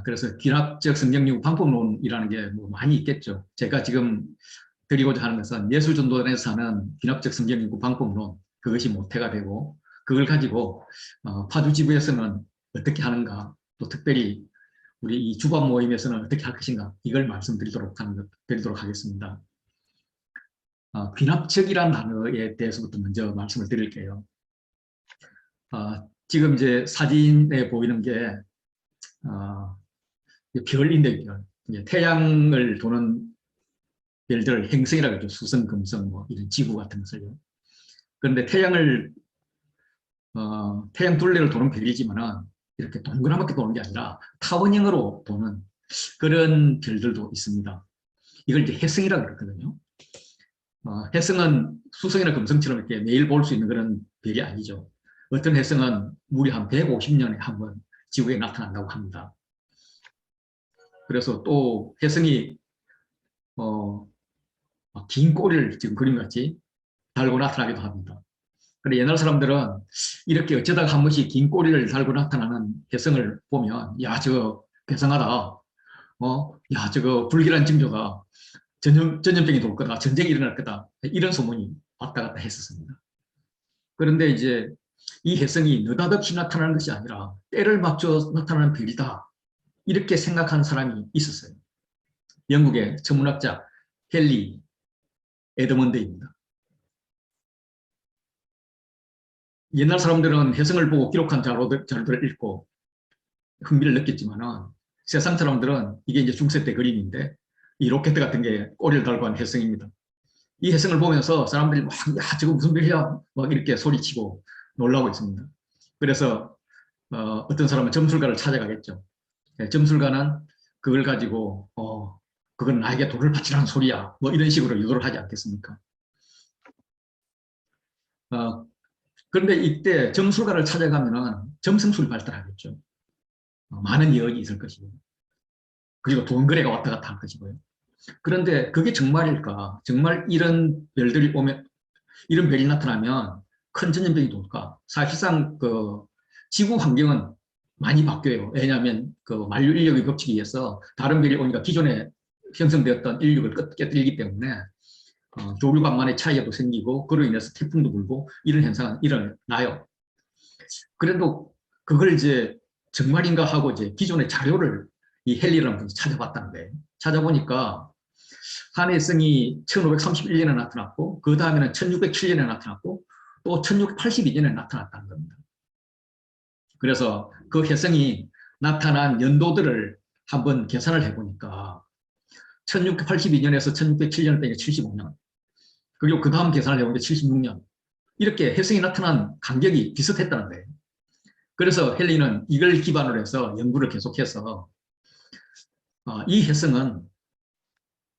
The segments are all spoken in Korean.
그래서 귀납적 성경연구 방법론이라는 게 뭐 많이 있겠죠. 제가 지금 드리고자 하는 것은 예술전도단에서 하는 귀납적 성경연구 방법론, 그것이 모태가 되고 그걸 가지고 파주지부에서는 어떻게 하는가, 또 특별히 우리 이 주반 모임에서는 어떻게 할 것인가, 이걸 말씀드리도록 하겠습니다. 귀납적이라는 단어에 대해서부터 먼저 말씀을 드릴게요. 지금 이제 사진에 보이는 게 별인데, 별. 태양을 도는 별들, 행성이라고 하죠. 수성, 금성, 뭐 이런 지구 같은 것을요. 그런데 태양 둘레를 도는 별이지만은 이렇게 동그랗게 도는 게 아니라 타원형으로 도는 그런 별들도 있습니다. 이걸 이제 혜성이라고 그러거든요. 혜성은 수성이나 금성처럼 이렇게 매일 볼 수 있는 그런 별이 아니죠. 어떤 혜성은 무려 한 150년에 한 번 지구에 나타난다고 합니다. 그래서 또 혜성이 긴 꼬리를 지금 그림같이 달고 나타나기도 합니다. 그런데 옛날 사람들은 이렇게 어쩌다가 한 번씩 긴 꼬리를 달고 나타나는 혜성을 보면, 야, 저거 괴상하다. 야, 저거 불길한 징조다. 전염병이 돌 거다. 전쟁이 일어날 거다. 이런 소문이 왔다 갔다 했었습니다. 그런데 이제 이 혜성이 느닷없이 나타나는 것이 아니라 때를 맞춰 나타나는 별이다, 이렇게 생각한 사람이 있었어요. 영국의 천문학자 헨리 에드먼드입니다. 옛날 사람들은 혜성을 보고 기록한 자료들을 읽고 흥미를 느꼈지만 세상 사람들은 이게 이제 중세 때 그림인데 이 로켓 같은 게 꼬리를 달고 한 혜성입니다. 이 혜성을 보면서 사람들이 막, 야, 저거 무슨 별이야, 막 이렇게 소리치고 놀라고 있습니다. 그래서 어떤 사람은 점술가를 찾아가겠죠. 점술가는 그걸 가지고 그건 나에게 돈을 바치라는 소리야, 뭐 이런 식으로 유도를 하지 않겠습니까? 그런데 이때 점술가를 찾아가면은 점성술이 발달하겠죠. 많은 예언이 있을 것이고, 그리고 돈 거래가 왔다 갔다 할 것이고요. 그런데 그게 정말일까? 정말 이런 별들이 오면, 이런 별이 나타나면 큰 전염병이 돌까? 사실상 지구 환경은 많이 바뀌어요. 왜냐하면 만류 인력이 겹치기 위해서 다른 별이 오니까 기존에 형성되었던 인력을 깨뜨리기 때문에 조류간만의 차이도 생기고, 그로 인해서 태풍도 불고 이런 현상은 일어나요. 그래도 그걸 이제 정말인가 하고 이제 기존의 자료를 이 헨리라는 분이 찾아봤다는데, 찾아보니까 한해성이 1531년에 나타났고, 그 다음에는 1607년에 나타났고, 또 1682년에 나타났다는 겁니다. 그래서 그 혜성이 나타난 연도들을 한번 계산을 해보니까 1682년에서 1607년 빼니까 75년, 그리고 그 다음 계산을 해보니까 76년, 이렇게 혜성이 나타난 간격이 비슷했다는 거예요. 그래서 헨리는 이걸 기반으로 해서 연구를 계속해서 이 혜성은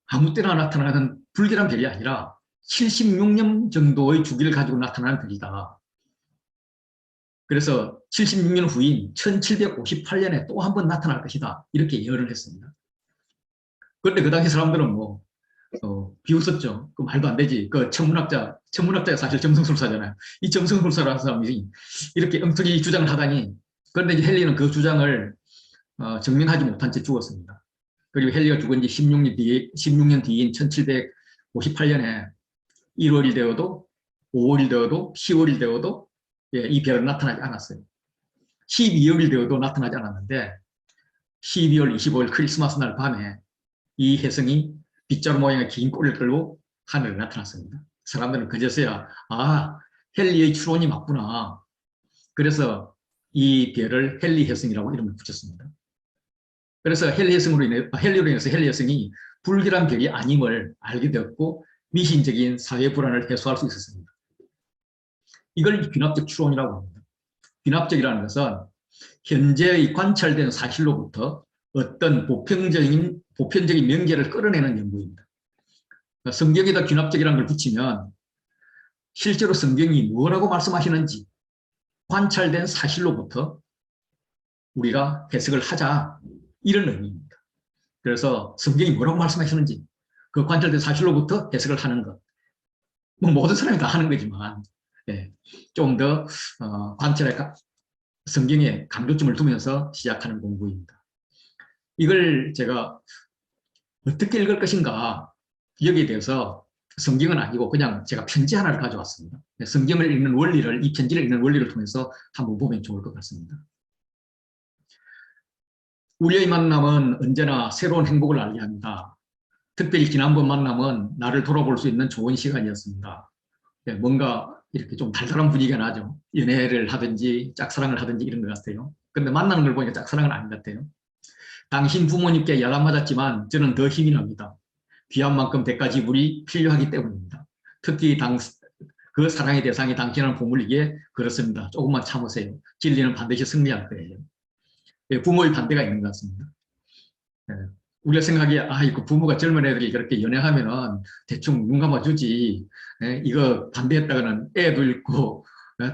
아무 때나 나타나는 불길한 별이 아니라 76년 정도의 주기를 가지고 나타나는 별이다. 그래서 76년 후인 1758년에 또 한 번 나타날 것이다, 이렇게 예언을 했습니다. 그런데 그 당시 사람들은 뭐 비웃었죠. 그 말도 안 되지. 그 천문학자가 사실 점성술사잖아요. 이 점성술사라는 사람이 이렇게 엉터리 주장을 하다니. 그런데 이제 헨리는 그 주장을 증명하지 못한 채 죽었습니다. 그리고 헨리가 죽은 지 16년 뒤인 1758년에 1월이 되어도 5월이 되어도 10월이 되어도 이 별은 나타나지 않았어요. 12월이 되어도 나타나지 않았는데 12월 25일 크리스마스 날 밤에 이 혜성이 빗자루 모양의 긴 꼬리를 끌고 하늘에 나타났습니다. 사람들은 그제서야 헨리의 추론이 맞구나. 그래서 이 별을 헨리 혜성이라고 이름을 붙였습니다. 그래서 헨리로 인해서 헨리 혜성이 불길한 별이 아님을 알게 되었고, 미신적인 사회 불안을 해소할 수 있었습니다. 이걸 귀납적 추론이라고 합니다. 귀납적이라는 것은 현재의 관찰된 사실로부터 어떤 보편적인 명제를 끌어내는 연구입니다. 성경에다 귀납적이라는 걸 붙이면 실제로 성경이 뭐라고 말씀하시는지 관찰된 사실로부터 우리가 해석을 하자, 이런 의미입니다. 그래서 성경이 뭐라고 말씀하시는지 그 관찰된 사실로부터 해석을 하는 것, 뭐 모든 사람이 다 하는 거지만 좀 더 성경에 강조점을 두면서 시작하는 공부입니다. 이걸 제가 어떻게 읽을 것인가 여기에 대해서 성경은 아니고 그냥 제가 편지 하나를 가져왔습니다. 성경을 읽는 원리를, 이 편지를 읽는 원리를 통해서 한번 보면 좋을 것 같습니다. 우리의 만남은 언제나 새로운 행복을 알게 합니다. 특별히 지난번 만남은 나를 돌아볼 수 있는 좋은 시간이었습니다. 뭔가 이렇게 좀 달달한 분위기가 나죠. 연애를 하든지 짝사랑을 하든지 이런 것 같아요. 근데 만나는 걸 보니까 짝사랑은 아닌 것 같아요. 당신 부모님께 야단 맞았지만 저는 더 힘이 납니다. 귀한 만큼 대가 지불이 필요하기 때문입니다. 특히 그 사랑의 대상이 당신을 보물이기에 그렇습니다. 조금만 참으세요. 진리는 반드시 승리할 거예요. 부모의 반대가 있는 것 같습니다. 우리가 생각에 이거 부모가 젊은 애들이 그렇게 연애하면은 대충 눈 감아주지. 이거 반대했다가는 애도 잃고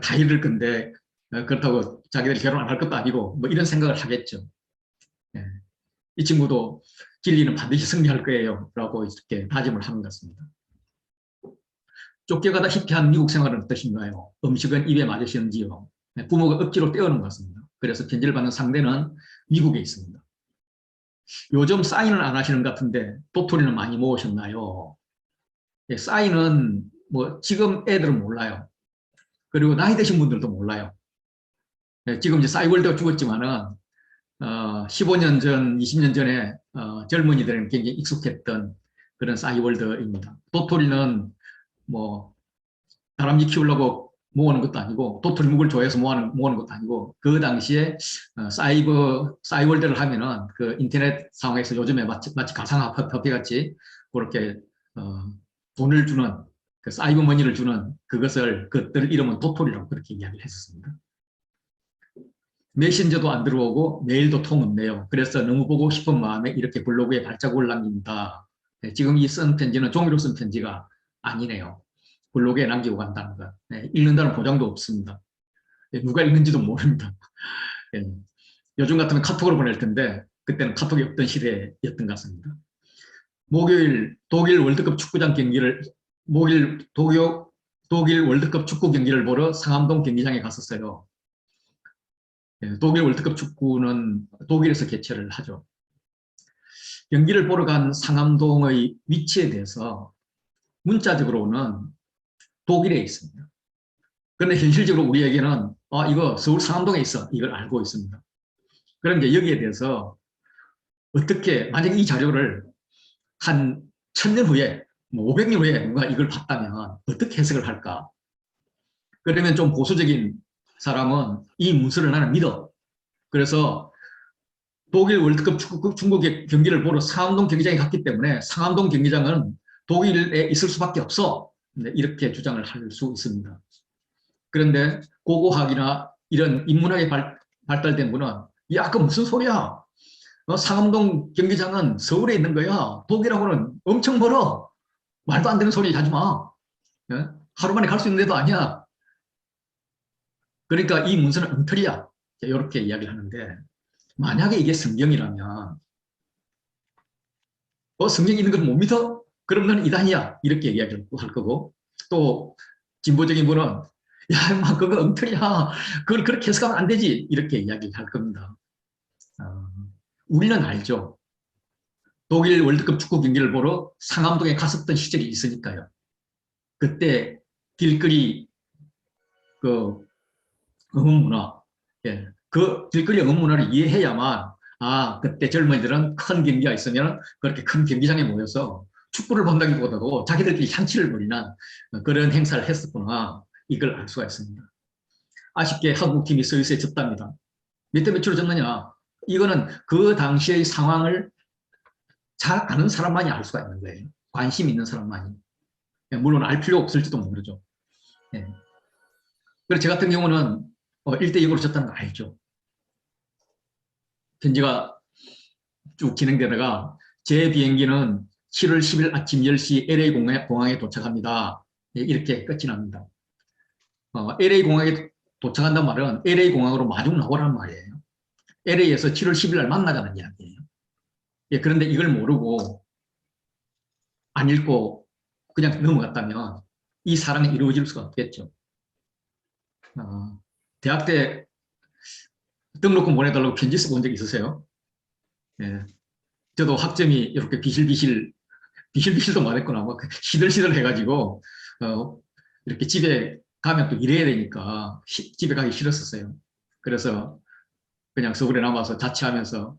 다 잃을 건데 그렇다고 자기들이 결혼 안 할 것도 아니고 뭐 이런 생각을 하겠죠. 이 친구도 진리는 반드시 승리할 거예요 라고 이렇게 다짐을 하는 것 같습니다. 쫓겨가다 희귀한 미국 생활은 어떠신가요? 음식은 입에 맞으시는지요? 부모가 억지로 떼어놓은 것 같습니다. 그래서 편지를 받는 상대는 미국에 있습니다. 요즘 사인을 안 하시는 것 같은데 도토리는 많이 모으셨나요? 사인은 뭐 지금 애들은 몰라요. 그리고 나이 드신 분들도 몰라요. 지금 이제 싸이월드가 죽었지만은 15년 전, 20년 전에 젊은이들은 굉장히 익숙했던 그런 싸이월드입니다. 도토리는 뭐 다람쥐 키우려고 모으는 것도 아니고 도토리 묵을 좋아해서 모으는 것도 아니고 그 당시에 싸이월드를 하면은 그 인터넷 상황에서 요즘에 마치 가상화폐 같이 그렇게 돈을 주는 그 사이버 머니를 주는 그것들 이름은 도토리라고 그렇게 이야기를 했었습니다. 메신저도 안 들어오고 메일도 통 없네요. 그래서 너무 보고 싶은 마음에 이렇게 블로그에 발자국을 남깁니다. 지금 이 쓴 편지는 종이로 쓴 편지가 아니네요. 블로그에 남기고 간다는 것. 읽는다는 보장도 없습니다. 누가 읽는지도 모릅니다. 요즘 같으면 카톡으로 보낼 텐데 그때는 카톡이 없던 시대였던 것 같습니다. 목요일 독일 월드컵 축구장 경기를 독일 월드컵 축구 경기를 보러 상암동 경기장에 갔었어요. 독일 월드컵 축구는 독일에서 개최를 하죠. 경기를 보러 간 상암동의 위치에 대해서 문자적으로는 독일에 있습니다. 그런데 현실적으로 우리에게는 이거 서울 상암동에 있어 이걸 알고 있습니다. 그런데 여기에 대해서 어떻게 만약에 이 자료를 한 1000년 후에 500년 후에 누가 이걸 봤다면 어떻게 해석을 할까? 그러면 좀 보수적인 사람은 이 문서를 나는 믿어. 그래서 독일 월드컵 축구 경기를 보러 상암동 경기장에 갔기 때문에 상암동 경기장은 독일에 있을 수밖에 없어. 이렇게 주장을 할 수 있습니다. 그런데 고고학이나 이런 인문학에 발달된 분은 그 무슨 소리야? 상암동 경기장은 서울에 있는 거야. 독일하고는 엄청 멀어. 말도 안 되는 소리 하지 마. 하루 만에 갈 수 있는 데도 아니야. 그러니까 이 문서는 엉터리야. 이렇게 이야기를 하는데 만약에 이게 성경이라면 성경에 있는 걸 못 믿어? 그럼 너는 이단이야. 이렇게 이야기를 할 거고 또 진보적인 분은 야, 그거 엉터리야. 그걸 그렇게 해석하면 안 되지. 이렇게 이야기를 할 겁니다. 우리는 알죠. 독일 월드컵 축구 경기를 보러 상암동에 갔었던 시절이 있으니까요. 그때 길거리 그 응원 문화, 그 길거리 응원 문화를 이해해야만 그때 젊은이들은 큰 경기가 있으면 그렇게 큰 경기장에 모여서 축구를 본다기보다도 자기들끼리 잔치를 벌이는 그런 행사를 했었구나. 이걸 알 수가 있습니다. 아쉽게 한국팀이 스위스에 졌답니다. 몇 대 몇으로 졌느냐? 이거는 그 당시의 상황을 잘 아는 사람만이 알 수가 있는 거예요. 관심 있는 사람만이. 물론 알 필요 없을지도 모르죠. 그래서 저 같은 경우는 1대0으로 졌다는 거 알죠. 편지가 쭉 진행되다가 제 비행기는 7월 10일 아침 10시 LA 공항에 도착합니다. 이렇게 끝이 납니다. LA 공항에 도착한다는 말은 LA 공항으로 마중 나오라는 말이에요. LA에서 7월 10일 날 만나자는 이야기예요. 그런데 이걸 모르고 안 읽고 그냥 넘어갔다면 이 사랑이 이루어질 수가 없겠죠. 대학 때 등록금 보내달라고 편지 써본 적 있으세요? 저도 학점이 이렇게 비실비실도 말했구나. 막 시들시들 해가지고, 이렇게 집에 가면 또 일해야 되니까 집에 가기 싫었었어요. 그래서 그냥 서울에 남아서 자취하면서,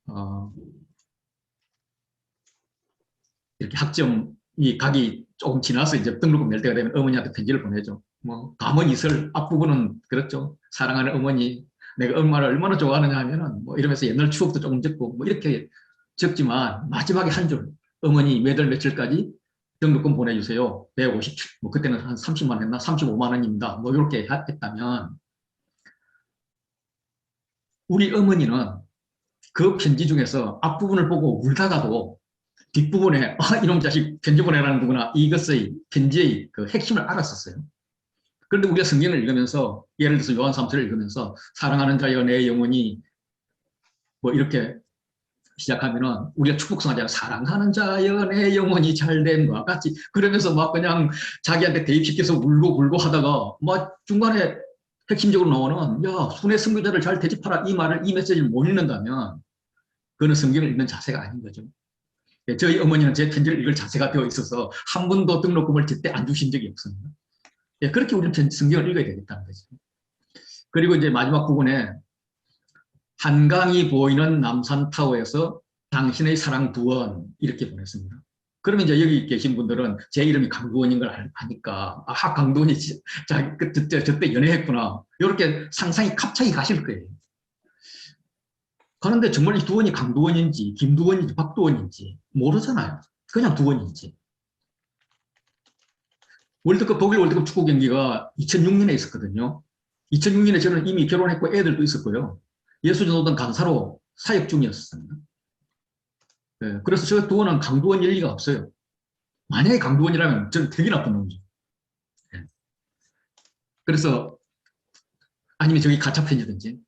어, 이렇게 학점이 가기 조금 지나서 이제 등록금 낼 때가 되면 어머니한테 편지를 보내죠. 뭐, 감은 이슬 앞부분은 그렇죠. 사랑하는 어머니, 내가 엄마를 얼마나 좋아하느냐 하면은, 뭐, 이러면서 옛날 추억도 조금 적고, 뭐, 이렇게 적지만, 마지막에 한 줄, 어머니 몇 월 며칠까지 등록금 보내주세요. 157, 뭐, 그때는 한 30만 했나? 35만 원입니다. 뭐, 이렇게 했다면, 우리 어머니는 그 편지 중에서 앞부분을 보고 울다가도 뒷부분에 이놈 자식 편지 보내라는 거구나 이것의 편지의 그 핵심을 알았었어요. 그런데 우리가 성경을 읽으면서 예를 들어서 요한 3서를 읽으면서 사랑하는 자여 내 영혼이 뭐 이렇게 시작하면은 우리가 축복성하잖아요. 사랑하는 자여 내 영혼이 잘됨과 같이 그러면서 막 그냥 자기한테 대입시켜서 울고 하다가 막 중간에 핵심적으로 나오는 야 순회 선교자를 잘 대접하라 이 말을 이 메시지를 못 읽는다면 그거는 성경을 읽는 자세가 아닌 거죠. 저희 어머니는 제 편지를 읽을 자세가 되어 있어서 한 번도 등록금을 제때 안 주신 적이 없습니다. 그렇게 우리는 성경을 읽어야 되겠다는 거죠. 그리고 이제 마지막 부분에 한강이 보이는 남산타워에서 당신의 사랑 두원 이렇게 보냈습니다. 그러면 이제 여기 계신 분들은 제 이름이 강두원인 걸 아니까 아 강두원이 저때 연애했구나 이렇게 상상이 갑자기 가실 거예요. 그런데 정말 이 두원이 강두원인지 김두원인지 박두원인지 모르잖아요. 그냥 두원인지. 독일 월드컵 축구 경기가 2006년에 있었거든요. 2006년에 저는 이미 결혼했고 애들도 있었고요. 예수전도단 간사로 사역 중이었습니다. 네, 그래서 저 두원은 강두원일 리가 없어요. 만약에 강두원이라면 저는 되게 나쁜 놈이죠. 네. 그래서 아니면 저기 가짜 편지든지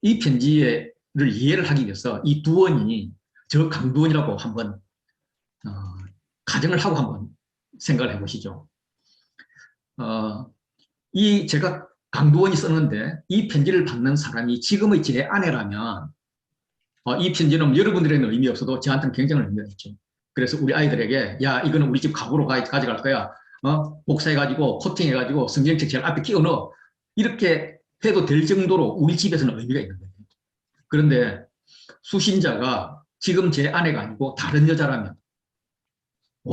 이 편지를 이해를 하기 위해서 이 두원이 저 강두원이라고 한번 가정을 하고 한번 생각을 해보시죠. 제가 강두원이 썼는데 이 편지를 받는 사람이 지금의 제 아내라면 이 편지는 여러분들에게는 의미 없어도 저한테는 굉장히 의미가 있죠. 그래서 우리 아이들에게 야 이거는 우리 집 가구로 가져갈 거야. 복사해가지고 코팅해가지고 성경책 제일 앞에 끼워 넣어. 이렇게 해도 될 정도로 우리 집에서는 의미가 있는 거예요. 그런데 수신자가 지금 제 아내가 아니고 다른 여자라면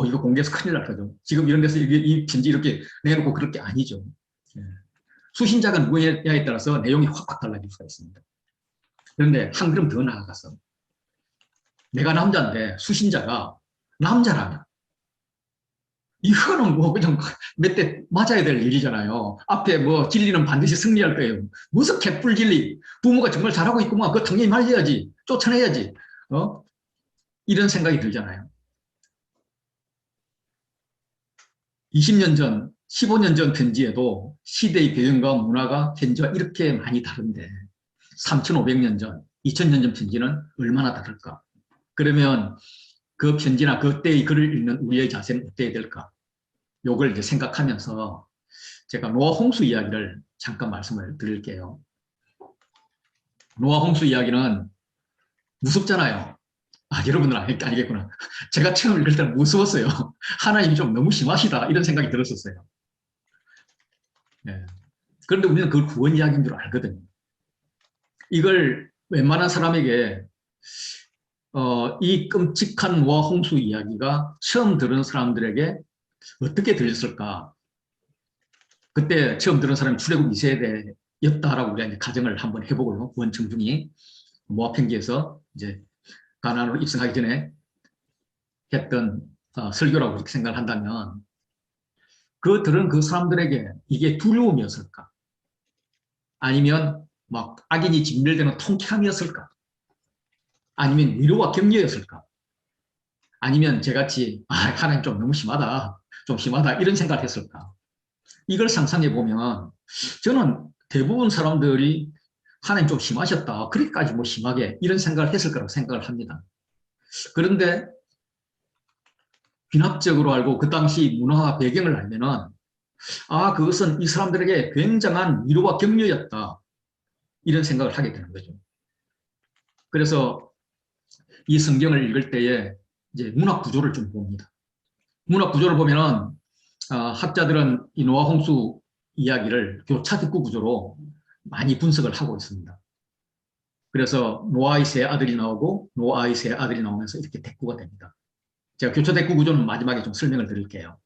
이거 공개해서 큰일 날 거죠. 지금 이런 데서 이 편지 이렇게 내놓고 그럴 게 아니죠. 수신자가 누구냐에 따라서 내용이 확확 달라질 수가 있습니다. 그런데 한 걸음 더 나아가서 내가 남자인데 수신자가 남자라면 이거는 뭐 그냥 몇 대 맞아야 될 일이잖아요. 앞에 뭐 진리는 반드시 승리할 거예요. 무슨 개뿔 진리. 부모가 정말 잘하고 있구만. 그거 당연히 말려야지. 쫓아내야지. 이런 생각이 들잖아요. 20년 전, 15년 전 편지에도 시대의 배경과 문화가 현재와 이렇게 많이 다른데 3,500년 전, 2,000년 전 편지는 얼마나 다를까? 그러면 그 편지나 그때의 글을 읽는 우리의 자세는 어때야 될까? 요걸 이제 생각하면서 제가 노아 홍수 이야기를 잠깐 말씀을 드릴게요. 노아 홍수 이야기는 무섭잖아요. 여러분들은 아니겠구나. 제가 처음 읽을 때는 무서웠어요. 하나님이 좀 너무 심하시다 이런 생각이 들었었어요. 네. 그런데 우리는 그걸 구원 이야기인 줄 알거든요. 이걸 웬만한 사람에게 이 끔찍한 노아 홍수 이야기가 처음 들은 사람들에게 어떻게 들렸을까? 그때 처음 들은 사람이 출애굽 2세대였다라고 우리가 이제 가정을 한번 해보고요. 원청중이 모압 편지에서 이제 가나안으로 입성하기 전에 했던 설교라고 이렇게 생각을 한다면 그 들은 그 사람들에게 이게 두려움이었을까? 아니면 막 악인이 진멸되는 통쾌함이었을까? 아니면 위로와 격려였을까? 아니면 저같이 하나님 좀 너무 심하다. 좀 심하다. 이런 생각을 했을까? 이걸 상상해 보면 저는 대부분 사람들이 하나님 좀 심하셨다. 그렇게까지 뭐 심하게 이런 생각을 했을 거라고 생각을 합니다. 그런데 귀납적으로 알고 그 당시 문화 배경을 알면은 그것은 이 사람들에게 굉장한 위로와 격려였다. 이런 생각을 하게 되는 거죠. 그래서 이 성경을 읽을 때에 이제 문학 구조를 좀 봅니다. 문학 구조를 보면은 학자들은 이 노아 홍수 이야기를 교차 대꾸 구조로 많이 분석을 하고 있습니다. 그래서 노아의 세 아들이 나오고 노아의 세 아들이 나오면서 이렇게 대꾸가 됩니다. 제가 교차 대꾸 구조는 마지막에 좀 설명을 드릴게요.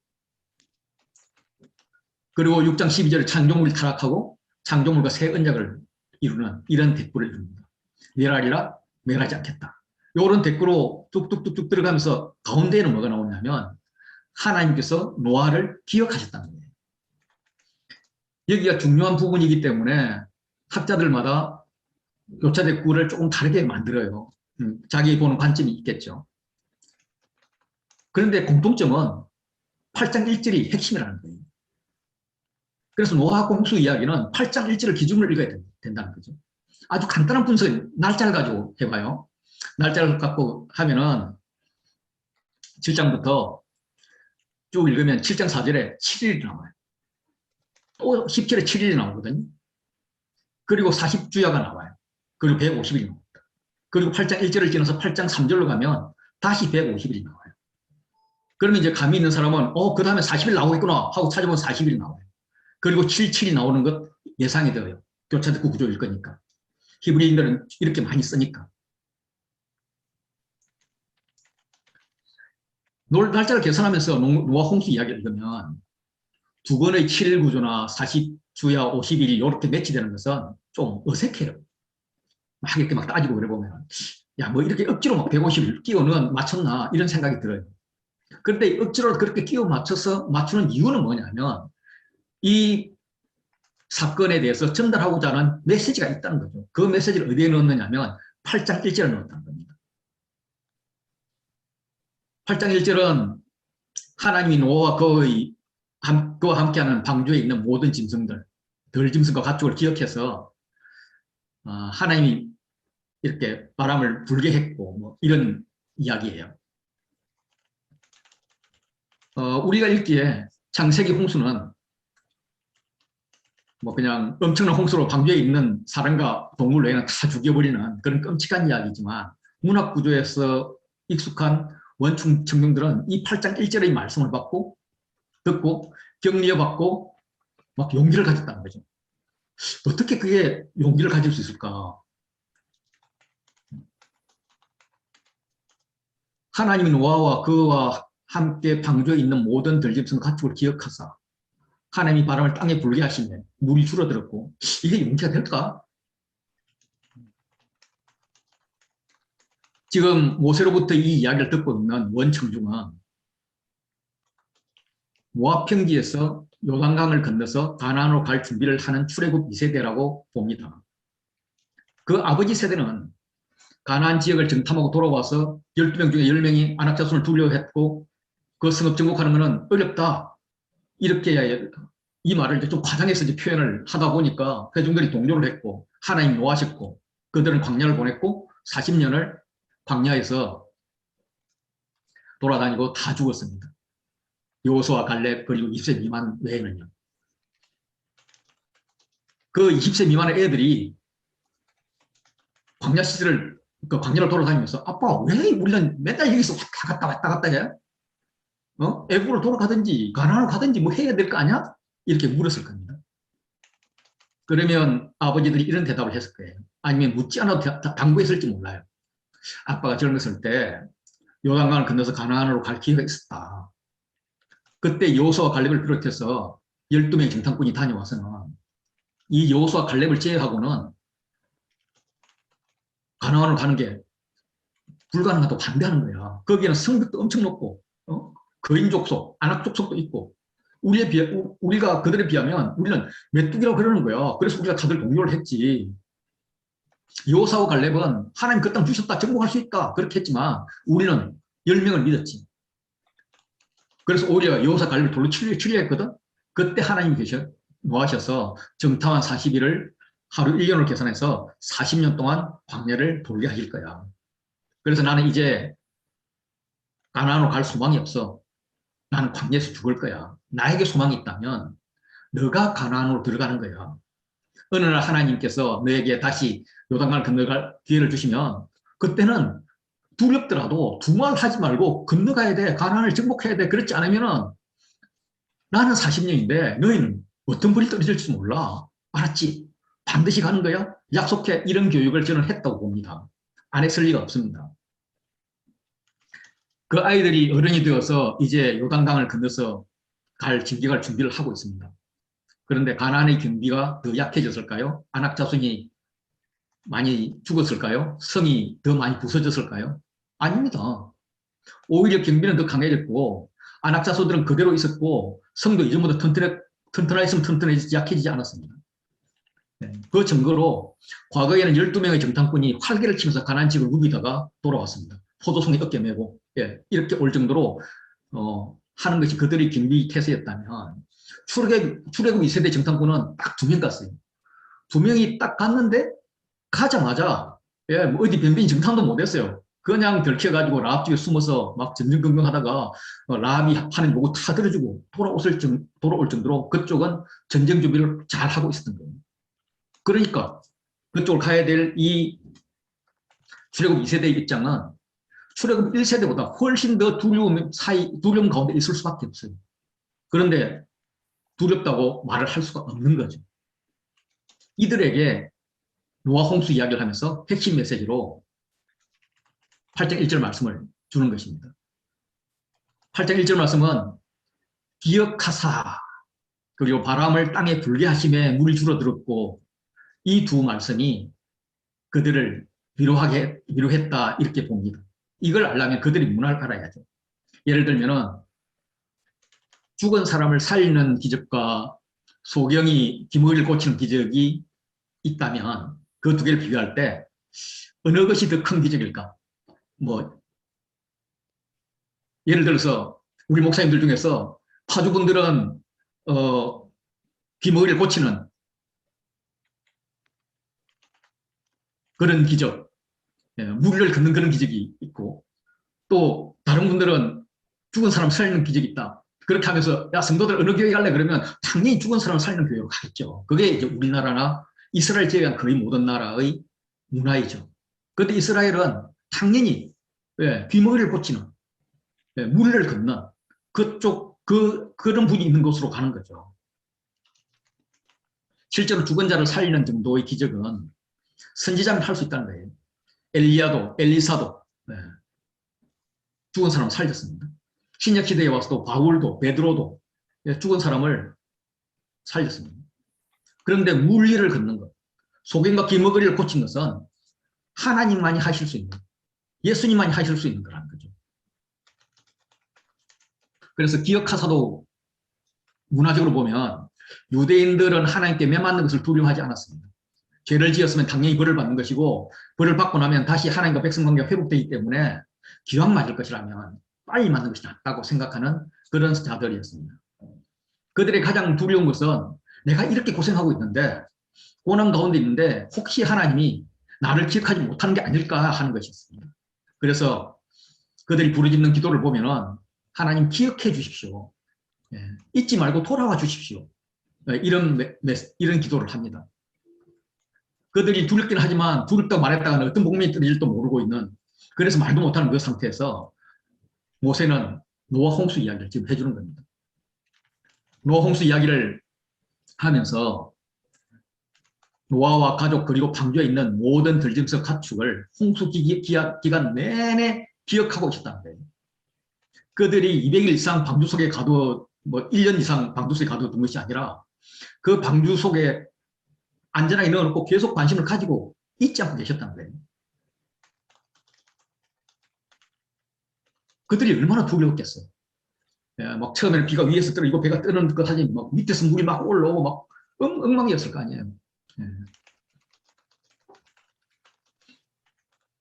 그리고 6장 12절에 창조물이 타락하고 창조물과 새 언약을 이루는 이런 대꾸를 이룹니다. 멸하리라 멸하지 않겠다. 이런 대꾸로 뚝뚝뚝뚝 들어가면서 가운데에는 뭐가 나오냐면 하나님께서 노아를 기억하셨다는 거예요. 여기가 중요한 부분이기 때문에 학자들마다 교차 대꾸를 조금 다르게 만들어요. 자기 보는 관점이 있겠죠. 그런데 공통점은 8장 1절이 핵심이라는 거예요. 그래서 노아하고 홍수 이야기는 8장 1절을 기준으로 읽어야 된다는 거죠. 아주 간단한 분석, 날짜를 가지고 해봐요. 날짜를 갖고 하면은 7장부터 쭉 읽으면 7장 4절에 7일이 나와요. 또 10절에 7일이 나오거든요. 그리고 40주야가 나와요. 그리고 150일이 나옵니다. 그리고 8장 1절을 지나서 8장 3절로 가면 다시 150일이 나와요. 그러면 이제 감이 있는 사람은 그 다음에 40일 나오겠구나 하고 찾아보면 40일이 나와요. 그리고 77이 나오는 것 예상이 돼요. 교차대꾸 구조일 거니까. 히브리인들은 이렇게 많이 쓰니까. 날짜를 계산하면서 노아 홍수 이야기를 읽으면 두 번의 7일 구조나 40주야 50일이 이렇게 매치되는 것은 좀 어색해요. 막 이렇게 막 따지고 그래 보면 야, 뭐 이렇게 억지로 막 150일 끼워 넣은 맞췄나 이런 생각이 들어요. 그런데 억지로 그렇게 끼워 맞춰서 맞추는 이유는 뭐냐면 이 사건에 대해서 전달하고자 하는 메시지가 있다는 거죠. 그 메시지를 어디에 넣었느냐면 8장 1절에 넣었다는 겁니다. 8장 1절은 하나님이 노아와 그와 함께하는 방주에 있는 모든 짐승들, 들짐승과 가축을 기억해서 하나님이 이렇게 바람을 불게 했고 뭐 이런 이야기예요. 우리가 읽기에 창세기 홍수는 뭐 그냥 엄청난 홍수로 방주에 있는 사람과 동물 외에는 다 죽여버리는 그런 끔찍한 이야기지만 문학 구조에서 익숙한 원충 청중들은 이 8장 1절의 말씀을 듣고 격려받고 막 용기를 가졌다는 거죠. 어떻게 그게 용기를 가질 수 있을까? 하나님이 노아와 그와 함께 방주에 있는 모든 들짐승 가축을 기억하사 하나님이 바람을 땅에 불게 하시면 물이 줄어들었고 이게 용기가 될까? 지금 모세로부터 이 이야기를 듣고 있는 원청중은 모압 평지에서 요단강을 건너서 가나안으로 갈 준비를 하는 출애굽 2세대라고 봅니다. 그 아버지 세대는 가나안 지역을 정탐하고 돌아와서 12명 중에 10명이 안악자손을 두려워 했고 그 성읍 정복하는 것은 어렵다. 이렇게 이 말을 이제 좀 과장해서 이제 표현을 하다 보니까 회중들이 동조를 했고 하나님 노하셨고 그들은 광야를 보냈고 40년을 광야에서 돌아다니고 다 죽었습니다. 여호수아 갈렙 그리고 20세 미만 외에는요. 그 20세 미만의 애들이 광야 시절을 그 광야를 돌아다니면서 아빠 왜 우리는 맨날 여기서 왔다 갔다 해? 애국으로 돌아가든지 가나안으로 가든지 뭐 해야 될 거 아니야? 이렇게 물었을 겁니다. 그러면 아버지들이 이런 대답을 했을 거예요. 아니면 묻지 않아도 당부했을지 몰라요. 아빠가 젊었을 때 요단강을 건너서 가나안으로 갈 기회가 있었다. 그때 여호수아 갈렙을 비롯해서 12명의 정탐꾼이 다녀와서는 이 여호수아 갈렙을 제외하고는 가나안으로 가는 게 불가능하다고 반대하는 거야. 거기에는 성벽도 엄청 높고 거인 족속, 안악 족속도 있고 우리가 그들에 비하면 우리는 메뚜기라고 그러는 거야. 그래서 우리가 다들 동요를 했지. 여호사와 갈렙은 하나님 그 땅 주셨다, 정복할 수 있다 그렇게 했지만 우리는 10명을 믿었지. 그래서 오히려 여호사 갈렙을 돌로 치려했거든. 그때 하나님이 노하셔서 정탐한 40일을 하루 1년을 계산해서 40년 동안 광야를 돌게 하실 거야. 그래서 나는 이제 가나안으로 갈 소망이 없어. 나는 광야에서 죽을 거야. 나에게 소망이 있다면 너가 가나안으로 들어가는 거야. 어느 날 하나님께서 너에게 다시 요단강을 건너갈 기회를 주시면 그때는 두렵더라도 두말하지 말고 건너가야 돼. 가난을 정복해야 돼. 그렇지 않으면은 나는 40년인데 너희는 어떤 불이 떨어질지 몰라. 알았지? 반드시 가는 거야. 약속해. 이런 교육을 저는 했다고 봅니다. 안 했을 리가 없습니다. 그 아이들이 어른이 되어서 이제 요단강을 건너서 진격할 준비를 하고 있습니다. 그런데 가나안의 경비가 더 약해졌을까요? 안악자손이 많이 죽었을까요? 성이 더 많이 부서졌을까요? 아닙니다. 오히려 경비는 더 강해졌고 안악자손들은 그대로 있었고 성도 이전보다 튼튼했으면 튼튼해지지 약해지지 않았습니다. 그 증거로 과거에는 12명의 정탐꾼이 활개를 치면서 가나안 지역을 누비다가 돌아왔습니다. 포도송이 어깨 메고 이렇게 올 정도로 하는 것이 그들의 경비 태세였다면 출애굽 2세대 정탐꾼은 딱 2명 갔어요. 2명이 딱 갔는데 가자마자 뭐 어디 변빈 정탐도 못했어요. 그냥 들켜가지고 라합 집에 숨어서 막 전전긍긍하다가 라합이 하는 보고 타들어주고 돌아올 정도로 그쪽은 전쟁 준비를 잘 하고 있었던 거예요. 그러니까 그쪽으로 가야 될 이 출애굽 2세대의 입장은 출애굽 1세대보다 훨씬 더 두려움 가운데 있을 수밖에 없어요. 그런데 두렵다고 말을 할 수가 없는 거죠. 이들에게 노아 홍수 이야기를 하면서 핵심 메시지로 8장 1절 말씀을 주는 것입니다. 8장 1절 말씀은 기억하사 그리고 바람을 땅에 불게 하심에 물이 줄어들었고 이 두 말씀이 그들을 위로했다 이렇게 봅니다. 이걸 알려면 그들이 문화를 알아야죠. 예를 들면은 죽은 사람을 살리는 기적과 소경이 기머리를 고치는 기적이 있다면 그 두 개를 비교할 때 어느 것이 더 큰 기적일까? 뭐 예를 들어서 우리 목사님들 중에서 파주분들은 귀머리를 고치는 그런 기적, 물을 걷는 그런 기적이 있고 또 다른 분들은 죽은 사람 살리는 기적이 있다. 그렇게 하면서 야 성도들 어느 교회 갈래 그러면 당연히 죽은 사람 살리는 교회로 가겠죠. 그게 이제 우리나라나 이스라엘 제외한 거의 모든 나라의 문화이죠. 그런데 이스라엘은 당연히 귀머리를 고치는 물을 걷는 그런 분이 있는 곳으로 가는 거죠. 실제로 죽은 자를 살리는 정도의 기적은 선지자는 할 수 있다는 거예요. 엘리사도 죽은 사람 살렸습니다. 신약 시대에 와서도 바울도 베드로도 죽은 사람을 살렸습니다. 그런데 물리를 걷는 것, 소경과 기머거리를 고친 것은 하나님만이 하실 수 있는, 예수님만이 하실 수 있는 거라는 거죠. 그래서 기억하사도 문화적으로 보면 유대인들은 하나님께 매맞는 것을 두려워하지 않았습니다. 죄를 지었으면 당연히 벌을 받는 것이고 벌을 받고 나면 다시 하나님과 백성 관계가 회복되기 때문에 기왕 맞을 것이라면 빨리 맞는 것이 낫다고 생각하는 그런 자들이었습니다. 그들의 가장 두려운 것은 내가 이렇게 고생하고 있는데 고난 가운데 있는데 혹시 하나님이 나를 기억하지 못하는 게 아닐까 하는 것이었습니다. 그래서 그들이 부르짖는 기도를 보면은 하나님 기억해 주십시오. 잊지 말고 돌아와 주십시오. 이런 기도를 합니다. 그들이 두렵긴 하지만 두렵다고 말했다가는 어떤 복면이 떨어질지도 모르고 있는 그래서 말도 못하는 그 상태에서 모세는 노아 홍수 이야기를 지금 해주는 겁니다. 노아 홍수 이야기를 하면서 노아와 가족 그리고 방주에 있는 모든 들짐승 가축을 홍수 기간 내내 기억하고 있었다는 거예요. 그들이 200일 이상 방주 속에 가도 뭐 1년 이상 방주 속에 가둬둔 것이 아니라 그 방주 속에 안전하게 넣어놓고 계속 관심을 가지고 잊지 않고 계셨다는 거예요. 그들이 얼마나 두려웠겠어요. 막 처음에는 비가 위에서 떨어지고 배가 뜨는 것 하지 막 밑에서 물이 막 올라오고 막 엉망이었을 거 아니에요.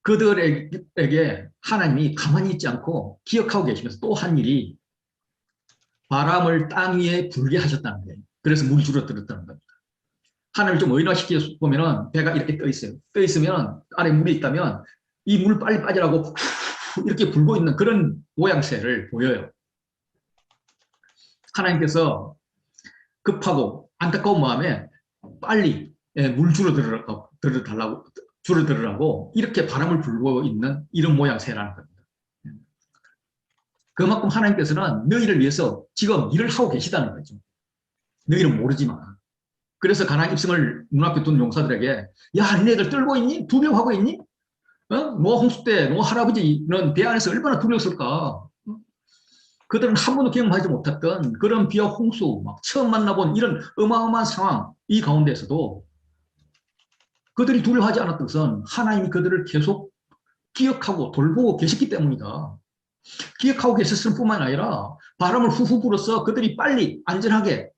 그들에게 하나님이 가만히 있지 않고 기억하고 계시면서 또 한 일이 바람을 땅 위에 불게 하셨다는 거예요. 그래서 물이 줄어들었다는 겁니다. 하늘을 좀 의인화시켜 보면은 배가 이렇게 떠 있어요. 떠 있으면 안에 물이 있다면 이 물 빨리 빠지라고 이렇게 불고 있는 그런 모양새를 보여요. 하나님께서 급하고 안타까운 마음에 빨리 물 줄어들어달라고 줄어들으라고 이렇게 바람을 불고 있는 이런 모양새라는 겁니다. 그만큼 하나님께서는 너희를 위해서 지금 일을 하고 계시다는 거죠. 너희는 모르지만. 그래서 가나안 입성을 눈앞에 둔 용사들에게 야, 니네들 떨고 있니? 두려워하고 있니? 노아 홍수 때 노아 할아버지는 배 안에서 얼마나 두려웠을까? 그들은 한 번도 경험하지 못했던 그런 비와 홍수, 막 처음 만나본 이런 어마어마한 상황, 이 가운데서도 그들이 두려워하지 않았던 것은 하나님이 그들을 계속 기억하고 돌보고 계셨기 때문이다. 기억하고 계셨을 뿐만 아니라 바람을 후후 불어서 그들이 빨리 안전하게